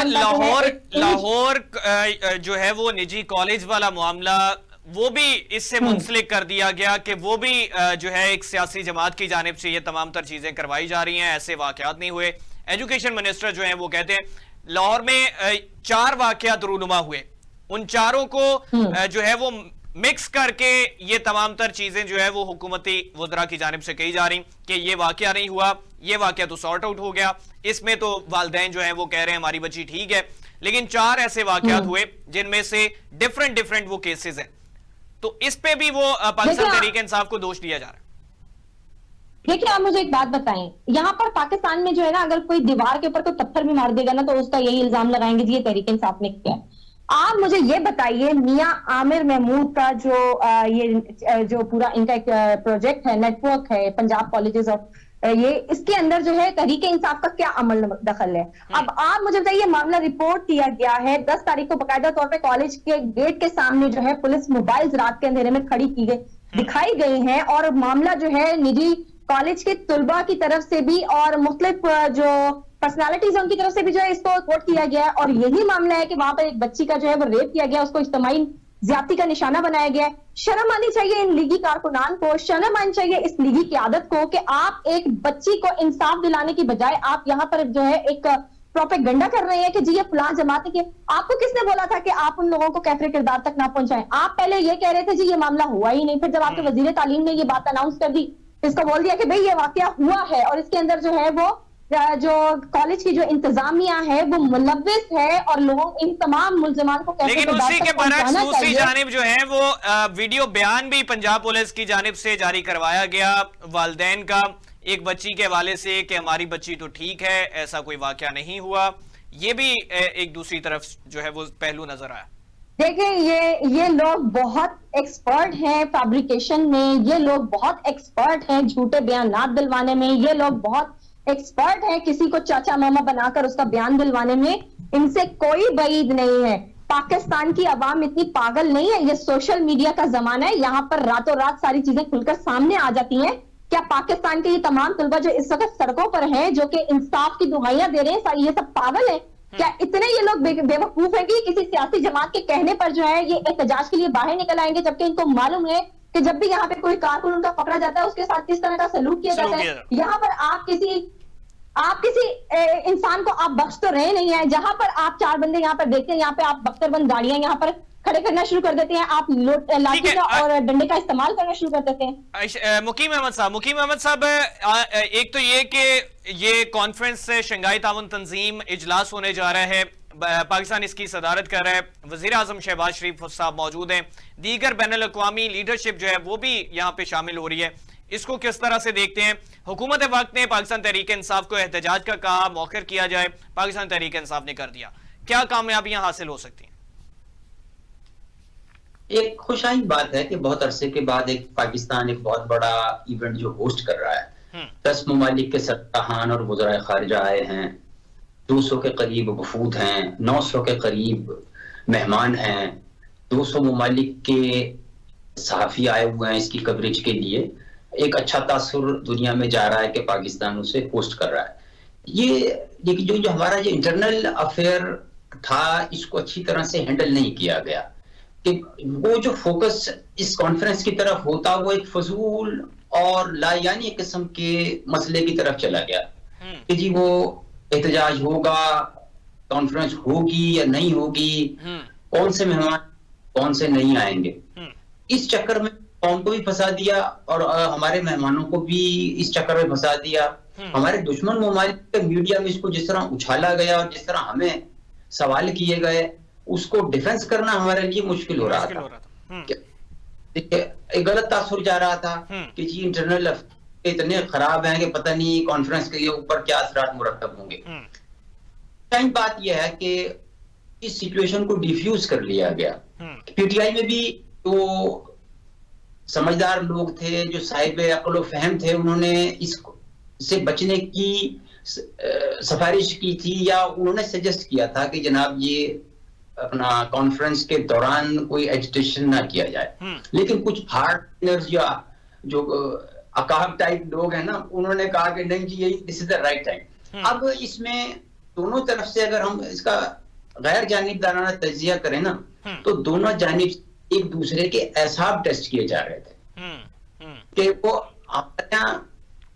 लाहौर जो है वो निजी कॉलेज वाला मामला वो भी इससे मुंसलिक कर दिया गया कि वो भी जो है एक सियासी जमात की जानिब से ये तमाम तर चीजें करवाई जा रही हैं, ऐसे वाकयात नहीं हुए। एजुकेशन मिनिस्टर जो हैं वो कहते हैं लाहौर में 4 वाकयात रूनुमा हुए, उन चारों को जो है वो मिक्स करके ये तमाम तर चीजें जो है वो हुकूमती वज़रा की जानिब से कही जा रही कि ये वाकया नहीं हुआ, ये वाकया तो सॉर्ट आउट हो गया, इसमें तो वालिदैन जो है वो कह रहे हैं हमारी बच्ची ठीक है। लेकिन 4 ऐसे वाकयात हुए जिनमें से डिफरेंट वो केसेस हैं, तो इस पे भी वो पाकिस्तान तहरीक इंसाफ को दोष दिया जा रहा है। देखिए आप मुझे एक बात बताएं, यहाँ पर पाकिस्तान में जो है ना, अगर कोई दीवार के ऊपर कोई पत्थर भी मार देगा ना तो उसका यही इल्जाम लगाएंगे जी ये तहरीक इंसाफ ने किया। आप मुझे ये बताइए, मियां आमिर महमूद का जो पूरा इनका एक प्रोजेक्ट है, नेटवर्क है पंजाब कॉलेजेस ऑफ ये, इसके अंदर जो है तहरीक इंसाफ का क्या अमल दखल है? अब आप मुझे बताइए, मामला रिपोर्ट किया गया है 10 तारीख को बाकायदा तौर पे कॉलेज के गेट के सामने जो है पुलिस मोबाइल्स रात के अंधेरे में खड़ी की गई दिखाई गई है, और मामला जो है निजी कॉलेज के तुलबा की तरफ से भी और मुख्तलिफ जो पर्सनालिटीज उनकी तरफ से भी जो है इसको कोट किया गया है। और यही मामला है कि वहां पर एक बच्ची का जो है वो रेप किया गया, उसको इज्तिमाई ज्यादती का निशाना बनाया गया है। शर्म आनी चाहिए इन लीगी कारकुनान को, शर्म आनी चाहिए इस लीगी क़यादत को कि आप एक बच्ची को इंसाफ दिलाने की बजाय आप यहाँ पर जो है एक प्रोपेगेंडा कर रहे हैं कि जी ये फलां जमात के। आपको किसने बोला था कि आप उन लोगों को कैफरे किरदार तक ना पहुंचाएं? आप पहले ये कह रहे थे जी ये मामला हुआ ही नहीं, फिर जब आपके वजीर तालीम ने ये बात अनाउंस कर दी, इसको बोल दिया कि भाई ये वाकया हुआ है और इसके अंदर जो है वो जो कॉलेज की जो इंतजामिया है वो मुलव्विस है और लोग इन तमाम मुलजमान को कैसे, लेकिन उसी के बरक्स दूसरी जानिब जो है वो वीडियो बयान भी पंजाब पुलिस की जानिब से जारी करवाया गया वालिदैन का एक बच्ची के हवाले से कि हमारी बच्ची तो ठीक है, ऐसा कोई वाकया नहीं हुआ। ये भी एक दूसरी तरफ जो है वो पहलू नजर आया। देखिए ये लोग बहुत एक्सपर्ट हैं फैब्रिकेशन में, ये लोग बहुत एक्सपर्ट हैं झूठे बयानात दिलवाने में, ये लोग बहुत एक्सपर्ट है किसी को चाचा मामा बनाकर उसका बयान दिलवाने में। इनसे कोई बईद नहीं है। पाकिस्तान की आवाम इतनी पागल नहीं है, ये सोशल मीडिया का जमाना है, यहाँ पर रातों रात सारी चीजें खुलकर सामने आ जाती हैं। क्या पाकिस्तान के ये तमाम तलबा जो इस वक्त सड़कों पर हैं, जो कि इंसाफ की दुहाइयां दे रहे हैं, ये सब पागल हैं? क्या इतने ये लोग बेवकूफ हैं कि किसी सियासी जमात के कहने पर जो है ये एहतजाज के लिए बाहर निकल आएंगे, जबकि इनको मालूम है कि जब भी यहाँ पे कोई कारकुन उनका पकड़ा जाता है उसके साथ किस तरह का सलूक किया जाता है। यहाँ पर आप किसी इंसान को आप बख्श तो रहे नहीं है। जहां पर आप 4 बंदे यहाँ पर देखते हैं, यहाँ पे आप बख्तरबंद गाड़ियां यहाँ पर खड़े करना शुरू कर देते हैं, आप लाठी का और डंडे का इस्तेमाल करना शुरू कर देते हैं। मुकीम अहमद साहब, एक तो ये कि ये कॉन्फ्रेंस से शंघाई ताउन तंजीम इजलास होने जा रहा है, पाकिस्तान इसकी सदारत कर रहा है, वजीर आजम शहबाज शरीफ साहब मौजूद हैं, दीगर बैनुल अक़वामी लीडरशिप जो है वो भी यहाँ पे शामिल हो रही है। इसको किस तरह से देखते हैं? हुकूमत वक्त ने पाकिस्तान तहरीक इंसाफ को एहतजाज का कहा, मौखर किया जाए, पाकिस्तान तहरीक इंसाफ ने कर दिया। क्या कामयाबियां हासिल हो सकती हैं? एक खुशाइन बात है कि बहुत अरसे के बाद एक पाकिस्तान एक बहुत बड़ा इवेंट जो होस्ट कर रहा है। 10 ममालिक के सरबराहान और वज़राए खारिजा आए हैं, 200 के करीब वफूद हैं, 900 के करीब मेहमान हैं, 200 ममालिक के सहाफ़ी आए हुए हैं इसकी कवरेज के लिए। एक अच्छा तासुर दुनिया में जा रहा है कि पाकिस्तान उसे होस्ट कर रहा है। ये जो हमारा जो इंटरनल अफेयर था, इसको अच्छी तरह से हैंडल नहीं किया गया कि वो जो फोकस इस कॉन्फ्रेंस की तरफ होता वो एक फजूल और लायानी किस्म के मसले की तरफ चला गया कि जी वो एहतजाज होगा, कॉन्फ्रेंस होगी या नहीं होगी, कौन से मेहमान कौन से नहीं आएंगे। इस चक्कर में कौम को भी फंसा दिया और हमारे मेहमानों को भी इस चक्कर में फंसा दिया। हमारे दुश्मन ममालिक के मीडिया में इसको जिस तरह उछाला गया और जिस तरह हमें सवाल किए गए, उसको डिफेंस करना हमारे लिए मुश्किल हो रहा था। एक गलत तासुर जा रहा था कि जी इंटरनल इतने खराब हैं कि पता नहीं कॉन्फ्रेंस के ऊपर क्या असरात मुरतब होंगे। टाइम बात यह है कि इस सिचुएशन को डिफ्यूज कर लिया गया। पीटीआई में भी तो समझदार लोग थे, जो साहिब अक्ल फहम थे, उन्होंने इससे बचने की सिफारिश की थी या उन्होंने सजेस्ट किया था कि जनाब ये अपना कॉन्फ्रेंस के दौरान कोई एजिटेशन ना किया जाए। लेकिन कुछ हार्डनर्स या जो अकाब टाइप लोग हैं ना, उन्होंने कहा कि नहीं जी यही this is the right time. अब इसमें दोनों तरफ से अगर हम इसका गैर जानिबदाराना तज्जिया करें ना, तो दोनों जानिब एक दूसरे के एहसाब टेस्ट किए जा रहे थे कि वो हमारे यहाँ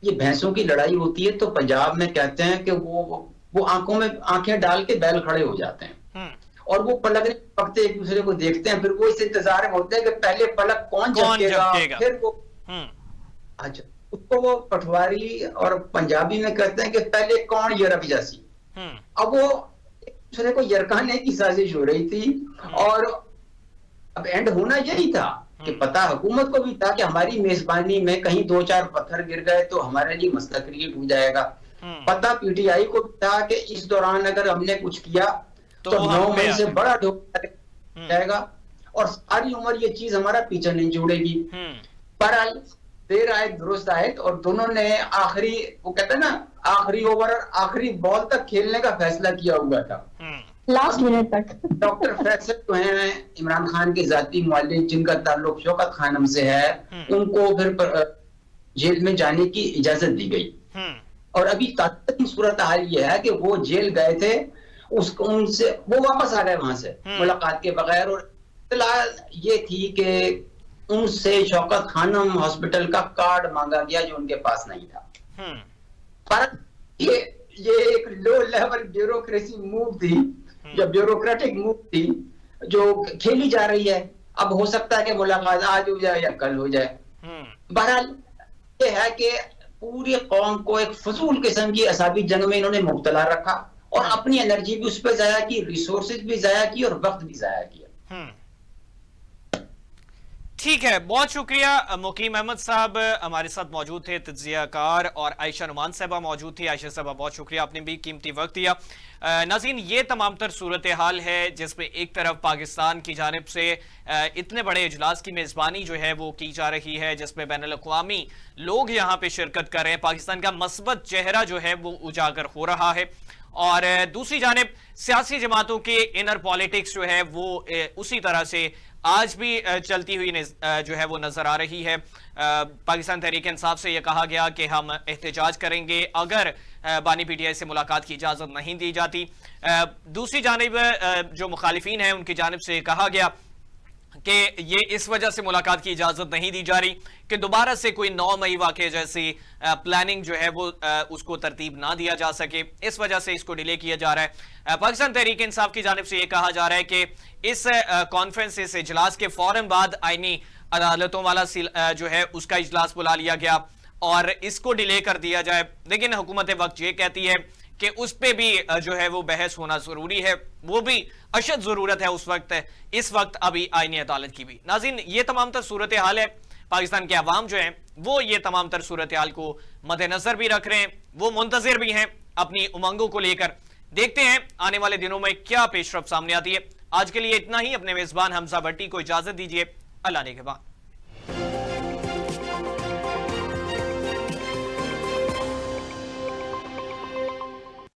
ये भैंसों की लड़ाई होती है तो पंजाब में कहते हैं कि वो आंखों में आंखें डाल के बैल खड़े हो जाते हैं और वो पलक पकते एक दूसरे को देखते हैं, फिर वो इस इंतजार में होते हैं कि पहले पलक कौन झपकेगा, फिर वो अच्छा उसको वो पटवारी और पंजाबी में कहते हैं कि पहले कौन यरक जासी। अब वो एक दूसरे को यरकाने की साजिश हो रही थी और अब एंड होना यही था कि पता हुकूमत को भी था कि हमारी मेजबानी में कहीं 2-4 पत्थर गिर गए तो हमारे लिए मसला क्रिएट हो जाएगा। पता पीटीआई को भी था कि इस दौरान अगर हमने कुछ किया तो 9 मई से बड़ा धोखा जाएगा और सारी उम्र ये चीज हमारा पीछे नहीं जोड़ेगी। पर देर आए दुरुस्त आए और दोनों ने आखिरी वो कहते हैं ना आखिरी ओवर आखिरी बॉल तक खेलने का फैसला किया हुआ था, लास्ट मिनट तक। डॉक्टर फैसल जो हैं इमरान खान के जाती मुअल्लिफ जिनका ताल्लुक शौकत खानम से है, उनको फिर जेल में जाने की इजाजत दी गई और अभी ताज़ा सूरत हाल ये है कि वो जेल गए थे, उसको उनसे वो वापस आ गए वहां से मुलाकात के बगैर और इत्तला ये थी कि उनसे शौकत खानम हॉस्पिटल का कार्ड मांगा गया जो उनके पास नहीं था। पर ये एक लो लेवल ब्यूरोक्रेसी मूव थी या ब्यूरोक्रेटिक मूव थी जो खेली जा रही है। अब हो सकता है कि मुलाकात आज हो जाए या कल हो जाए। बहरहाल ये है कि पूरी कौम को एक फजूल किस्म की असाबी जंग में इन्होंने मुब्तला रखा और अपनी एनर्जी भी उस पर जाया की, रिसोर्सेज भी जाया की और वक्त भी जाया किया। ठीक है, बहुत शुक्रिया। मुकीम अहमद साहब हमारे साथ मौजूद थे, तज्जियाकार, और आयशा नुमान साहबा मौजूद थी। आयशा साहबा बहुत शुक्रिया, आपने भी कीमती वक्त दिया। नाज़रीन, ये तमाम तर सूरत हाल है जिसमें एक तरफ पाकिस्तान की जानिब से इतने बड़े इजलास की मेज़बानी जो है वो की जा रही है, जिसमें बैनुल-अक़वामी लोग यहाँ पे शिरकत कर रहे हैं, पाकिस्तान का मस्बत चेहरा जो है वो उजागर हो रहा है। और दूसरी जानिब सियासी जमातों के इनर पॉलिटिक्स जो है वो उसी तरह से आज भी चलती हुई जो है वो नजर आ रही है। पाकिस्तान तहरीक इंसाफ से यह कहा गया कि हम एहतजाज करेंगे अगर बानी पीटीआई से मुलाकात की इजाजत नहीं दी जाती। दूसरी जानिब जो मुखालिफिन हैं उनकी जानिब से कहा गया कि ये इस वजह से मुलाकात की इजाजत नहीं दी जा रही कि दोबारा से कोई 9 मई वाक़े जैसी प्लानिंग जो है वो उसको तरतीब ना दिया जा सके, इस वजह से इसको डिले किया जा रहा है। पाकिस्तान तहरीक इंसाफ की जानिब से ये कहा जा रहा है कि इस कॉन्फ्रेंस, इस इजलास के फौरन बाद आईनी अदालतों वाला जो है उसका इजलास बुला लिया गया और इसको डिले कर दिया जाए। लेकिन हुकूमत वक्त ये कहती है कि उस पे भी जो है वो बहस होना जरूरी है, वो भी अशद जरूरत है उस वक्त, इस वक्त अभी आईनी अदालत की भी। नाज़रीन, ये तमाम तर सूरत हाल है। पाकिस्तान के अवाम जो है वो ये तमाम तर सूरत हाल को मद्देनजर भी रख रहे हैं, वो मुंतजिर भी हैं अपनी उमंगों को लेकर। देखते हैं आने वाले दिनों में क्या पेशरफ सामने आती है। आज के लिए इतना ही। अपने मेजबान हमजा भट्टी को इजाजत दीजिए, अल्लाह ने के बाद।